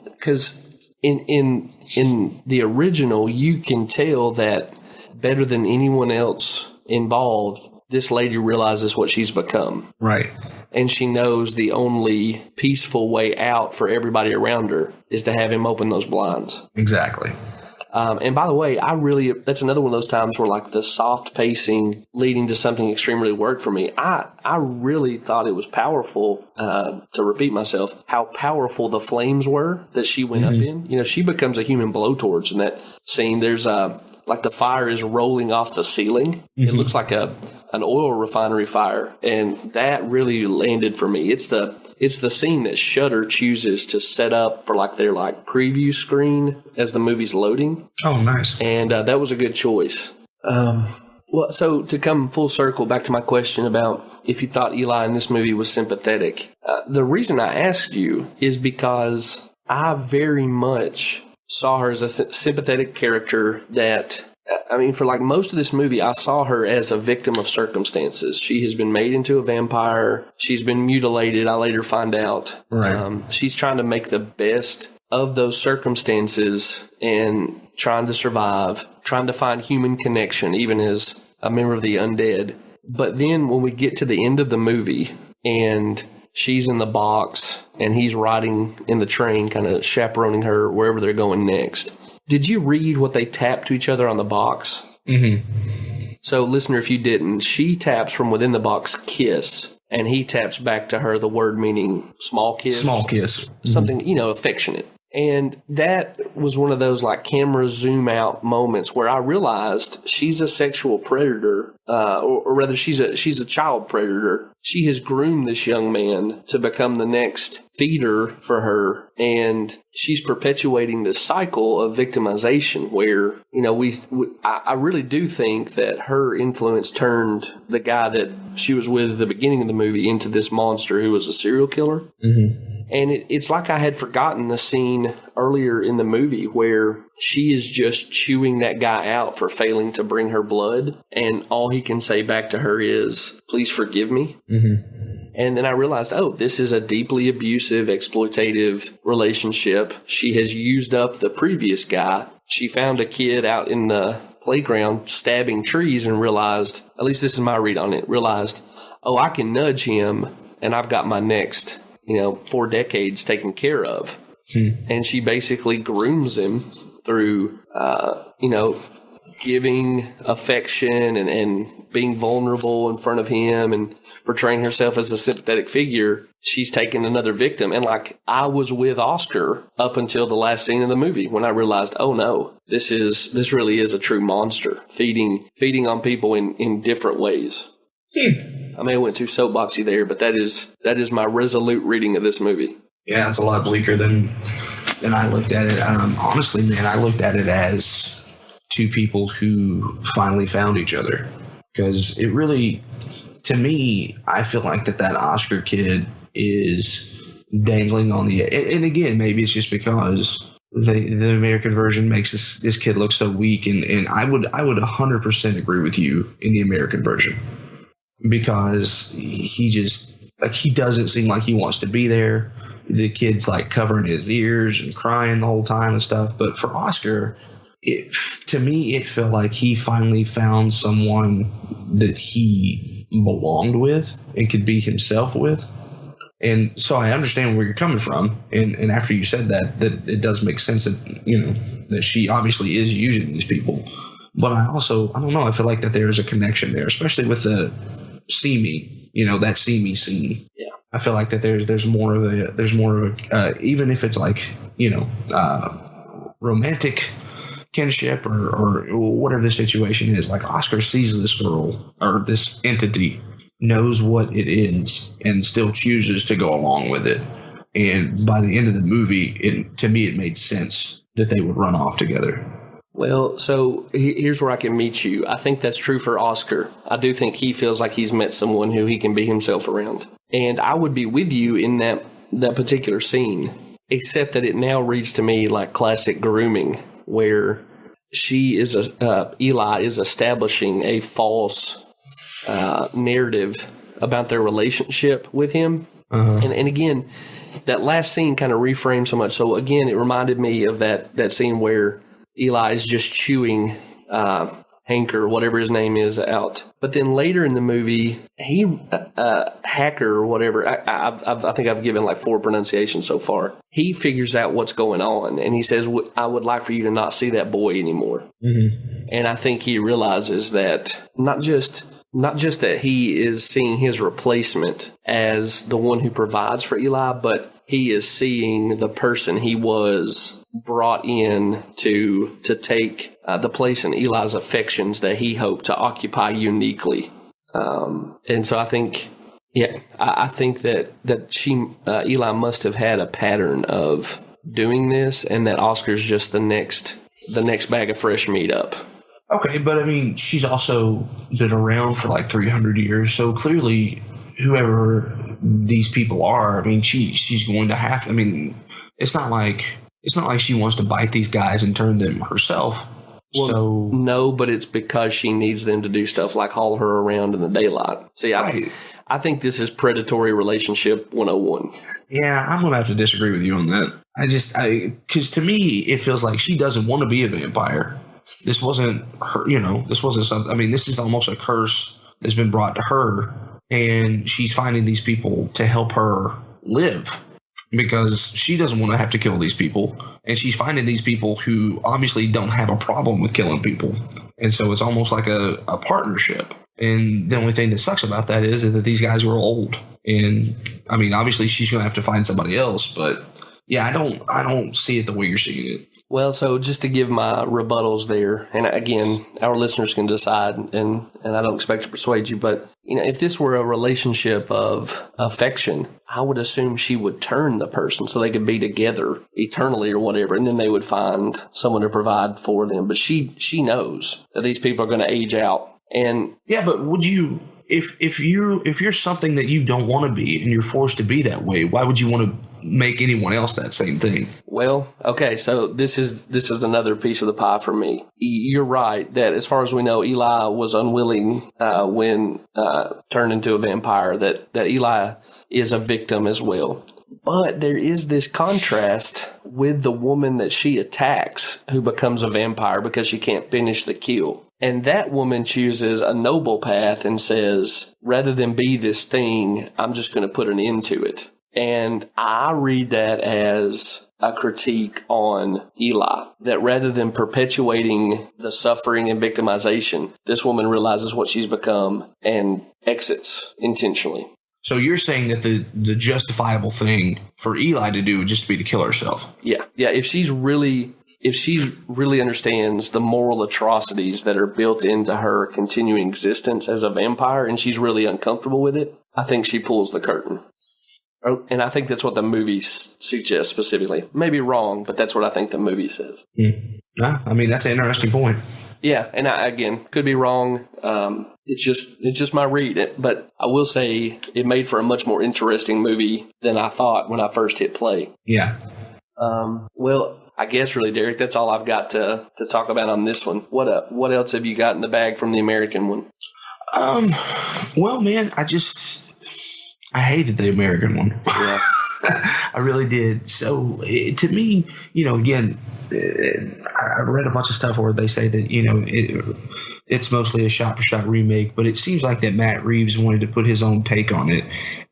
Because in the original, you can tell that better than anyone else involved, this lady realizes what she's become. Right. And she knows the only peaceful way out for everybody around her is to have him open those blinds. Exactly. And by the way, that's another one of those times where the soft pacing leading to something extreme really worked for me. I really thought it was powerful, to repeat myself, how powerful the flames were that she went up in. She becomes a human blowtorch in that scene. There's the fire is rolling off the ceiling. Mm-hmm. It looks like an oil refinery fire, and that really landed for me. It's the scene that Shudder chooses to set up for their preview screen as the movie's loading. Oh, nice. And that was a good choice. Well, so to come full circle back to my question about if you thought Eli in this movie was sympathetic, the reason I asked you is because I very much saw her as a sympathetic character that, for most of this movie, I saw her as a victim of circumstances. She has been made into a vampire. She's been mutilated, I later find out. Right. She's trying to make the best of those circumstances and trying to survive, trying to find human connection, even as a member of the undead. But then when we get to the end of the movie and she's in the box and he's riding in the train, kind of chaperoning her wherever they're going next. Did you read what they tap to each other on the box? Mm-hmm. So, listener, if you didn't, she taps from within the box, kiss, and he taps back to her the word meaning small kiss. Small kiss. Something, affectionate. And that was one of those like camera zoom out moments where I realized she's a sexual predator, or rather she's a child predator. She has groomed this young man to become the next feeder for her, and she's perpetuating this cycle of victimization where, you know, I really do think that her influence turned the guy that she was with at the beginning of the movie into this monster who was a serial killer. Mm-hmm. And it's like I had forgotten the scene earlier in the movie where she is just chewing that guy out for failing to bring her blood. And all he can say back to her is, please forgive me. Mm-hmm. And then I realized, oh, this is a deeply abusive, exploitative relationship. She has used up the previous guy. She found a kid out in the playground stabbing trees and realized, at least this is my read on it, realized, oh, I can nudge him and I've got my next 4 decades taken care of. And she basically grooms him through, giving affection and being vulnerable in front of him and portraying herself as a sympathetic figure. She's taken another victim. And like I was with Oscar up until the last scene of the movie when I realized, oh no, this really is a true monster feeding on people in different ways. I may have went too soapboxy there, but that is my resolute reading of this movie. Yeah, it's a lot bleaker than I looked at it. Honestly, man, I looked at it as two people who finally found each other. Because it really, to me, I feel like that Oscar kid is dangling on the edge. And again, maybe it's just because the American version makes this kid look so weak. And I would 100% agree with you in the American version. Because he doesn't seem like he wants to be there. The kid's like covering his ears and crying the whole time and stuff. But for Oscar, to me, it felt like he finally found someone that he belonged with and could be himself with. And so I understand where you're coming from. And after you said that it does make sense that she obviously is using these people. But I don't know, I feel like that there is a connection there, especially with the see me, that see me scene. Yeah. I feel like that there's more of a even if it's like, romantic kinship or whatever the situation is, like Oscar sees this girl or this entity, knows what it is, and still chooses to go along with it. And by the end of the movie, to me, it made sense that they would run off together. Well, so here's where I can meet you. I think that's true for Oscar. I do think he feels like he's met someone who he can be himself around. And I would be with you in that particular scene, except that it now reads to me like classic grooming, where Eli is establishing a false narrative about their relationship with him. Uh-huh. And again, that last scene kind of reframed so much. So again, it reminded me of that scene where Eli is just chewing Hank or whatever his name is out. But then later in the movie, Hacker or whatever, I think I've given like 4 pronunciations so far. He figures out what's going on, and he says, I would like for you to not see that boy anymore. Mm-hmm. And I think he realizes that not just that he is seeing his replacement as the one who provides for Eli, but he is seeing the person he was brought in to take the place in Eli's affections that he hoped to occupy uniquely. And so I think, I think that Eli must have had a pattern of doing this, and that Oscar's just the next bag of fresh meat up. Okay, but I mean, she's also been around for like 300 years, so clearly whoever these people are, I mean, she's going to have. I mean, it's not like she wants to bite these guys and turn them herself. Well, so no, but it's because she needs them to do stuff like haul her around in the daylight. See, right. I think this is predatory relationship 101. Yeah, I'm going to have to disagree with you on that. Because to me, it feels like she doesn't want to be a vampire. This wasn't her, this wasn't something. I mean, this is almost a curse that's been brought to her, and she's finding these people to help her live because she doesn't want to have to kill these people. And she's finding these people who obviously don't have a problem with killing people. And so it's almost like a partnership. And the only thing that sucks about that is that these guys were old. And I mean, obviously she's going to have to find somebody else, but Yeah, I don't see it the way you're seeing it. Well, so just to give my rebuttals there, and again, our listeners can decide, and I don't expect to persuade you, but if this were a relationship of affection, I would assume she would turn the person so they could be together eternally or whatever, and then they would find someone to provide for them. But she knows that these people are going to age out, and yeah, but would you? If you're something that you don't want to be and you're forced to be that way, why would you want to make anyone else that same thing? Well, okay, so this is another piece of the pie for me. You're right that as far as we know, Eli was unwilling when turned into a vampire. That Eli is a victim as well. But there is this contrast with the woman that she attacks who becomes a vampire because she can't finish the kill. And that woman chooses a noble path and says, rather than be this thing, I'm just going to put an end to it. And I read that as a critique on Eli, that rather than perpetuating the suffering and victimization, this woman realizes what she's become and exits intentionally. So you're saying that the justifiable thing for Eli to do would just be to kill herself? Yeah. If she really understands the moral atrocities that are built into her continuing existence as a vampire, and she's really uncomfortable with it, I think she pulls the curtain. And I think that's what the movie suggests specifically. Maybe wrong, but that's what I think the movie says. I mean, that's an interesting point. Yeah, and I, again, could be wrong. It's just my read. But I will say it made for a much more interesting movie than I thought when I first hit play. Yeah. Well, I guess really, Derek, that's all I've got to talk about on this one. What else have you got in the bag from the American one? Well, man, I hated the American one. Yeah. I really did. So to me, again, I've read a bunch of stuff where they say that, it's mostly a shot-for-shot remake, but it seems like that Matt Reeves wanted to put his own take on it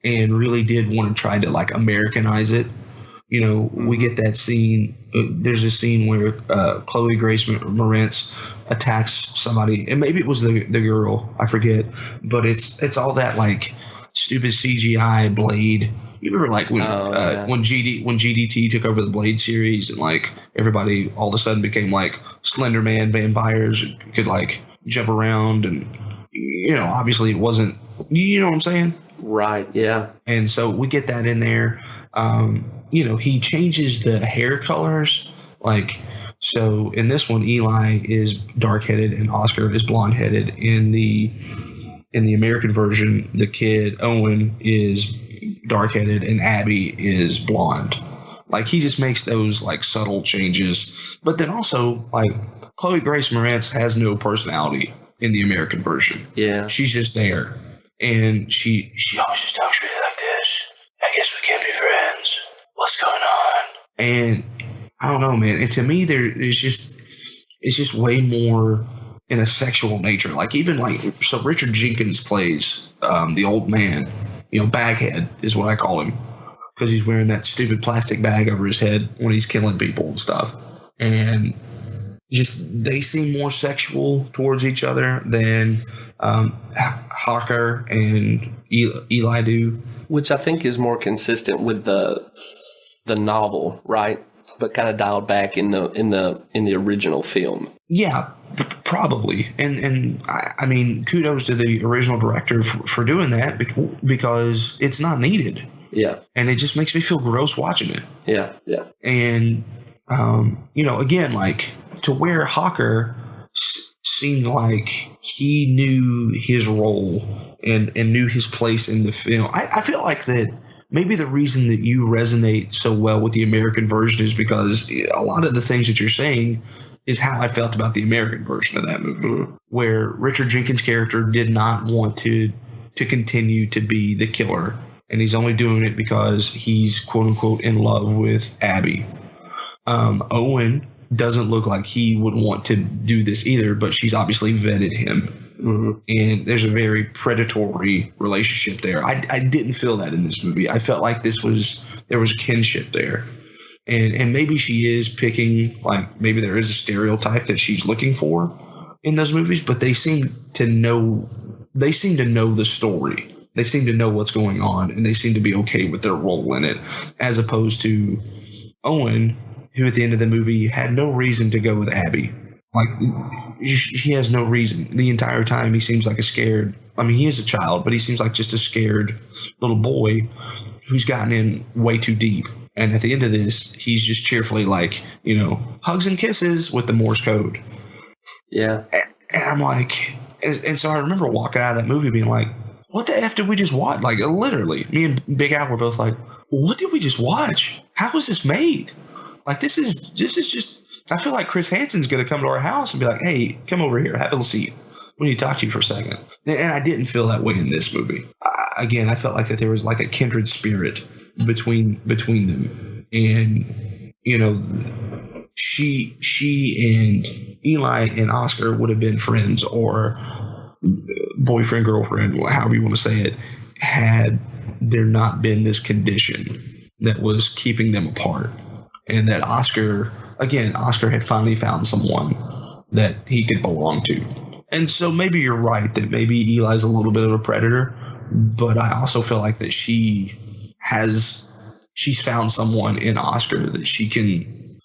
and really did want to try to, like, Americanize it. We get that scene. There's a scene where Chloe Grace Moretz attacks somebody, and maybe it was the girl, I forget, but it's all that, like, stupid CGI Blade. You remember, like, when GDT took over the Blade series, and, like, everybody all of a sudden became, like, Slender Man vampires and could, like, jump around, and obviously it wasn't. You know what I'm saying? Right. Yeah. And so we get that in there. He changes the hair colors, like. So in this one, Eli is dark-headed and Oscar is blonde-headed. In the American version, the kid Owen is dark-headed and Abby is blonde. Like, he just makes those, like, subtle changes. But then also, like, Chloe Grace Moretz has no personality in the American version. Yeah. She's just there. And she always just talks to me like this. I guess we can't be friends. What's going on? And I don't know, man. And to me, it's just way more in a sexual nature. Like, even like, so Richard Jenkins plays the old man. Baghead is what I call him, because he's wearing that stupid plastic bag over his head when he's killing people and stuff. And just, they seem more sexual towards each other than Hawker and Eli do. Which I think is more consistent with the novel, right? But kind of dialed back in the original film. Yeah, probably. And I mean, kudos to the original director for doing that, because it's not needed. Yeah. And it just makes me feel gross watching it. Yeah, yeah. And, again, like, to where Hawker seemed like he knew his role and knew his place in the film. I feel like that maybe the reason that you resonate so well with the American version is because a lot of the things that you're saying is how I felt about the American version of that movie, where Richard Jenkins' character did not want to continue to be the killer, and he's only doing it because he's quote-unquote in love with Abby. Owen doesn't look like he would want to do this either, but she's obviously vetted him. Mm-hmm. And there's a very predatory relationship there. I didn't feel that in this movie. I felt like there was a kinship there. And maybe she is picking, like, maybe there is a stereotype that she's looking for in those movies, but they seem to know the story. They seem to know what's going on, and they seem to be okay with their role in it, as opposed to, Owen, who at the end of the movie had no reason to go with Abby. Like, he has no reason. The entire time he seems like he is a child, but he seems like just a scared little boy who's gotten in way too deep. And at the end of this, he's just cheerfully like, hugs and kisses with the Morse code. Yeah. And I'm like, and so I remember walking out of that movie being like, what the F did we just watch? Like, literally, me and Big Al were both like, what did we just watch? How was this made? Like, this is just, I feel like Chris Hansen's going to come to our house and be like, hey, come over here, have a seat. We need to talk to you for a second. And I didn't feel that way in this movie. I felt like that there was like a kindred spirit between them. And, she and Eli and Oscar would have been friends or boyfriend, girlfriend, however you want to say it, had there not been this condition that was keeping them apart. And that Oscar had finally found someone that he could belong to. And so maybe you're right that maybe Eli's a little bit of a predator, but I also feel like that she's found someone in Oscar that she can,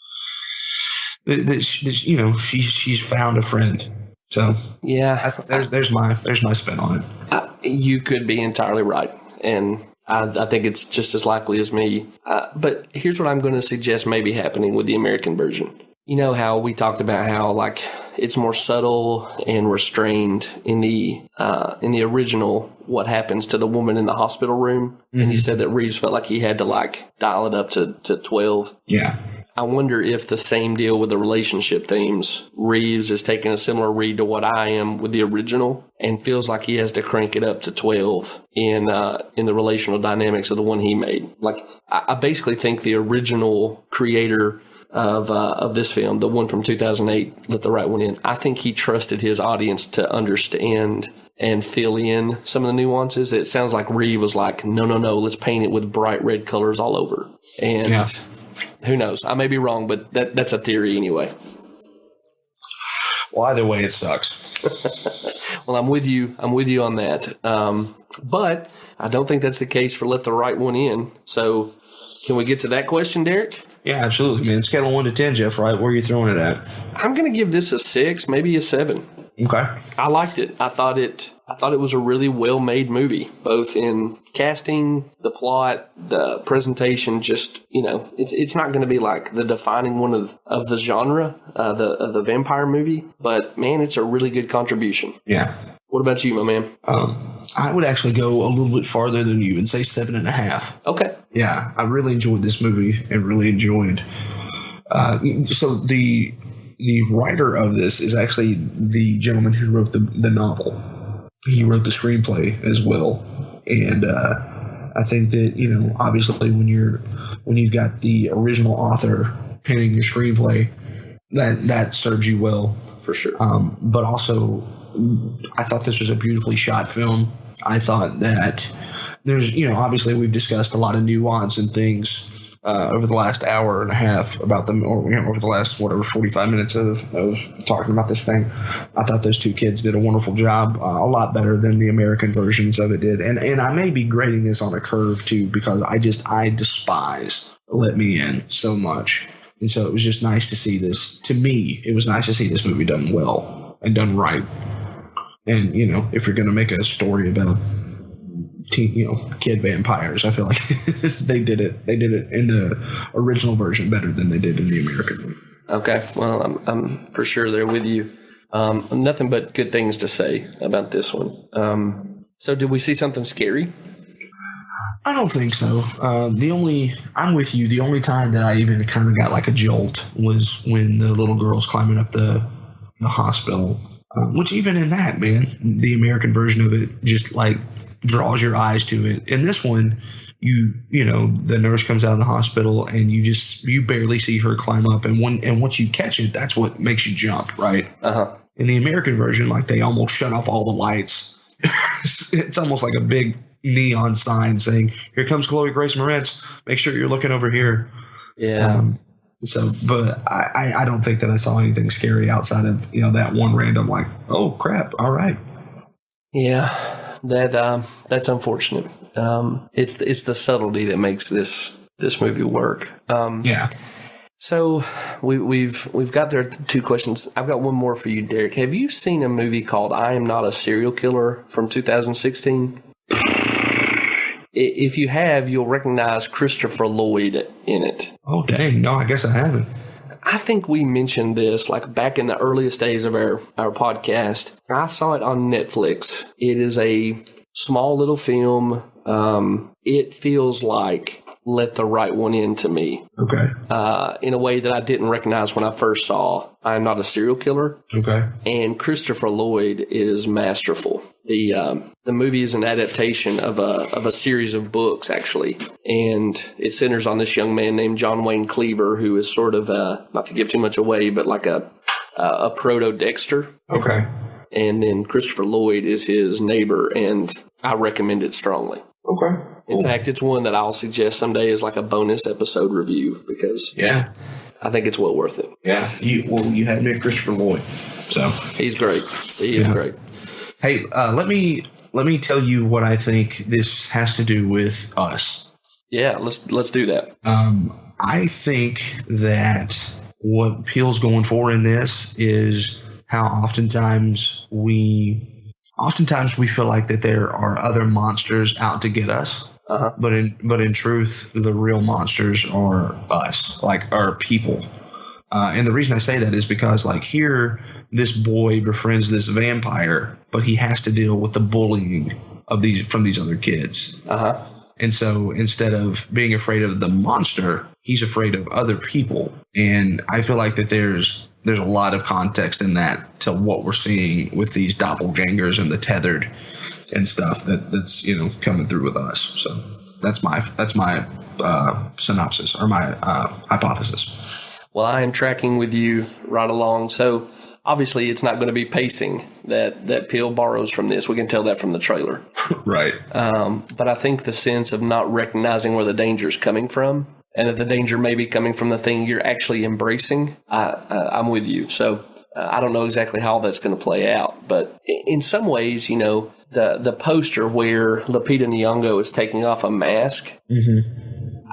she's found a friend. So yeah, there's my spin on it. You could be entirely right, and I think it's just as likely as me. But here's what I'm going to suggest maybe happening with the American version. You know how we talked about how like it's more subtle and restrained in the original. What happens to the woman in the hospital room? Mm-hmm. And you said that Reeves felt like he had to like dial it up to 12. Yeah. I wonder if the same deal with the relationship themes. Reeves is taking a similar read to what I am with the original and feels like he has to crank it up to 12 in the relational dynamics of the one he made. Like, I basically think the original creator of this film, the one from 2008, Let the Right One In, I think he trusted his audience to understand and fill in some of the nuances. It sounds like Reeves was like, no, let's paint it with bright red colors all over. And yeah. Who knows? I may be wrong, but that's a theory anyway. Well, either way, it sucks. Well, I'm with you on that. But I don't think that's the case for Let the Right One In. So can we get to that question, Derek? Yeah, absolutely, man. Scale of 1 to 10, Jeff, right? Where are you throwing it at? I'm going to give this a 6, maybe a 7. Okay. I liked it. I thought it was a really well-made movie, both in casting, the plot, the presentation. Just, it's not going to be like the defining one of the genre, of the vampire movie, but man, it's a really good contribution. Yeah. What about you, my man? I would actually go a little bit farther than you and say 7.5. Okay. Yeah, I really enjoyed this movie and really enjoyed. So the writer of this is actually the gentleman who wrote the novel. He wrote the screenplay as well, and I think that obviously when you've got the original author penning your screenplay, that serves you well for sure. But also, I thought this was a beautifully shot film. I thought that there's obviously we've discussed a lot of nuance and things over the last hour and a half about them, or over the last 45 minutes of talking about this thing. I thought those two kids did a wonderful job, a lot better than the American versions of it did. And I may be grading this on a curve too, because I despise Let Me In so much. And so it was just nice to see this. To me, it was nice to see this movie done well and done right. And if you're going to make a story about kid vampires, I feel like they did it in the original version better than they did in the American one. Okay, well, I'm for sure there with you. Nothing but good things to say about this one. So did we see something scary? I don't think so. I'm with you. The only time that I even kind of got like a jolt was when the little girl's climbing up the hospital. Which even in that, man, the American version of it just like draws your eyes to it. In this one, the nurse comes out of the hospital and you barely see her climb up, and once you catch it, that's what makes you jump, right? Uh-huh. In the American version, like they almost shut off all the lights. It's almost like a big neon sign saying, "Here comes Chloe Grace Moretz. Make sure you're looking over here." Yeah. But I don't think that I saw anything scary outside of that one random like, oh crap, all right. Yeah, that's unfortunate. It's the subtlety that makes this movie work. Yeah. So we've got their two questions. I've got one more for you, Derek. Have you seen a movie called I Am Not a Serial Killer from 2016? If you have, you'll recognize Christopher Lloyd in it. Oh, dang. No, I guess I haven't. I think we mentioned this like back in the earliest days of our podcast. I saw it on Netflix. It is a small little film. It feels like Let the Right One In to me. Okay. In a way that I didn't recognize when I first saw I Am Not a Serial Killer. Okay. And Christopher Lloyd is masterful. The movie is an adaptation of a series of books, actually. And it centers on this young man named John Wayne Cleaver, who is sort of, not to give too much away, but like a proto-Dexter. Okay. And then Christopher Lloyd is his neighbor, and I recommend it strongly. Okay. Cool. In fact, it's one that I'll suggest someday as like a bonus episode review because I think it's well worth it. Yeah. You had me at Christopher Lloyd, so he's great. He is great. Hey, let me tell you what I think this has to do with us. Yeah, let's do that. I think that what Peele's going for in this is how oftentimes we feel like that there are other monsters out to get us. Uh-huh. But in truth, the real monsters are us, like our people. And the reason I say that is because, like, here, this boy befriends this vampire, but he has to deal with the bullying from these other kids. Uh-huh. And so instead of being afraid of the monster, he's afraid of other people. And I feel like that there's a lot of context in that to what we're seeing with these doppelgangers and the tethered and stuff that's coming through with us. So that's my synopsis or my hypothesis. Well, I am tracking with you right along. So obviously it's not going to be pacing that Peele borrows from this. We can tell that from the trailer. Right. But I think the sense of not recognizing where the danger is coming from and that the danger may be coming from the thing you're actually embracing, I'm with you. So I don't know exactly how that's going to play out. But in some ways, the poster where Lupita Nyong'o is taking off a mask,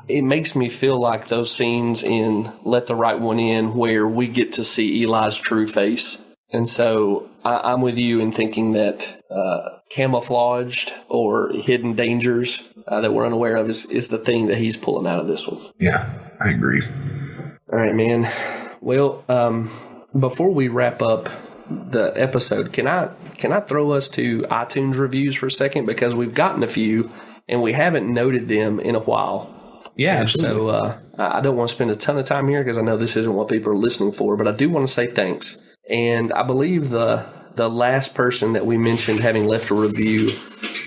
it makes me feel like those scenes in Let the Right One In where we get to see Eli's true face. And so I'm with you in thinking that camouflaged or hidden dangers that we're unaware of is the thing that he's pulling out of this one. Yeah, I agree. All right, man. Well, before we wrap up the episode, can I throw us to iTunes reviews for a second? Because we've gotten a few and we haven't noted them in a while. Yeah, absolutely. So I don't want to spend a ton of time here because I know this isn't what people are listening for, but I do want to say thanks. And I believe the last person that we mentioned having left a review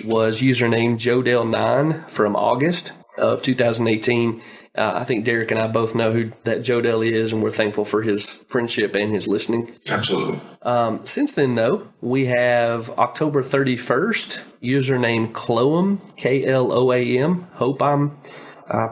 was username Jodell9 from August of 2018. I think Derek and I both know who that Jodell is, and we're thankful for his friendship and his listening. Absolutely. Since then, though, we have October 31st, username Cloam, Kloam. Hope I'm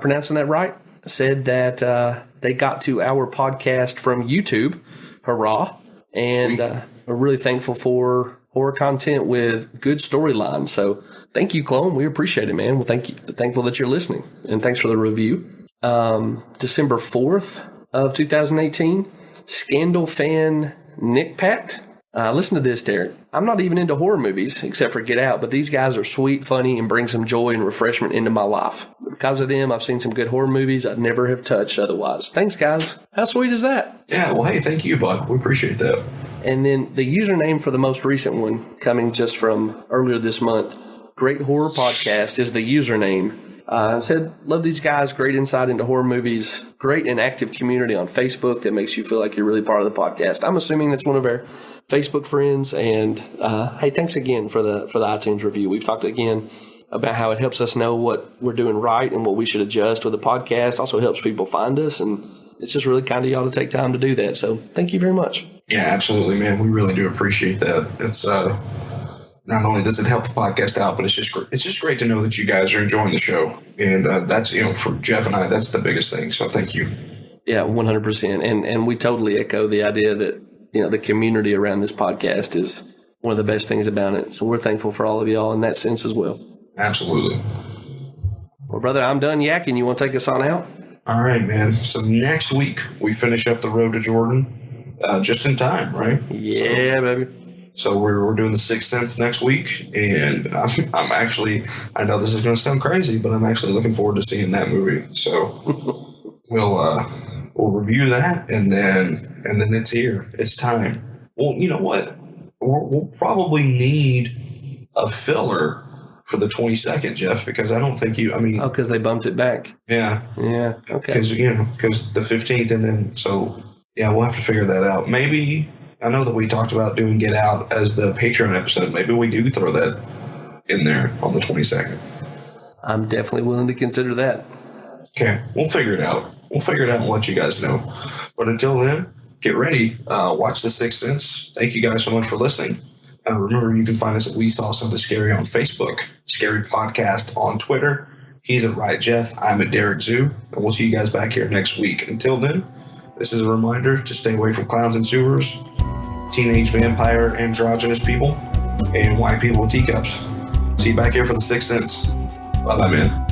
pronouncing that right. Said that they got to our podcast from YouTube. Hurrah. And we're really thankful for horror content with good storylines. So thank you, Clone. We appreciate it, man. Well, thankful that you're listening. And thanks for the review. December 4th of 2018, Scandal fan Nick Pat. Listen to this, Derek. I'm not even into horror movies except for Get Out, but these guys are sweet, funny, and bring some joy and refreshment into my life. Because of them, I've seen some good horror movies I'd never have touched otherwise. Thanks, guys. How sweet is that? Yeah, well, hey, thank you, bud. We appreciate that. And then the username for the most recent one, coming just from earlier this month, Great Horror Podcast is the username. Said, love these guys, great insight into horror movies, great and active community on Facebook that makes you feel like you're really part of the podcast. I'm assuming that's one of our Facebook friends, and hey, thanks again for the iTunes review. We've talked again about how it helps us know what we're doing right and what we should adjust with the podcast. Also helps people find us, and it's just really kind of y'all to take time to do that. So thank you very much. Yeah, absolutely, man. We really do appreciate that. It's not only does it help the podcast out, but it's just great to know that you guys are enjoying the show, and that's for Jeff and I, that's the biggest thing. So thank you. Yeah, 100%, and we totally echo the idea that the community around this podcast is one of the best things about it. So we're thankful for all of y'all in that sense as well. Absolutely. Well, brother, I'm done yakking. You want to take us on out? All right, man. So next week we finish up the Road to Jordan, just in time, right? Yeah, baby. So we're doing the Sixth Sense next week, and I'm actually, I know this is going to sound crazy, but I'm actually looking forward to seeing that movie. So we'll review that, and then it's here. It's time. Well, you know what? We'll probably need a filler for the 22nd, Jeff, because I don't think because they bumped it back. Yeah. Yeah. Okay. Because the 15th, and then we'll have to figure that out. Maybe. I know that we talked about doing Get Out as the Patreon episode. Maybe we do throw that in there on the 22nd. I'm definitely willing to consider that. Okay, we'll figure it out. We'll figure it out and let you guys know. But until then, get ready. Watch The Sixth Sense. Thank you guys so much for listening. Remember, you can find us at We Saw Something Scary on Facebook, Scary Podcast on Twitter. He's at Right Jeff. I'm at Derek Zoo. And we'll see you guys back here next week. Until then, this is a reminder to stay away from clowns and sewers, teenage vampire androgynous people, and white people with teacups. See you back here for The Sixth Sense. Bye-bye, man.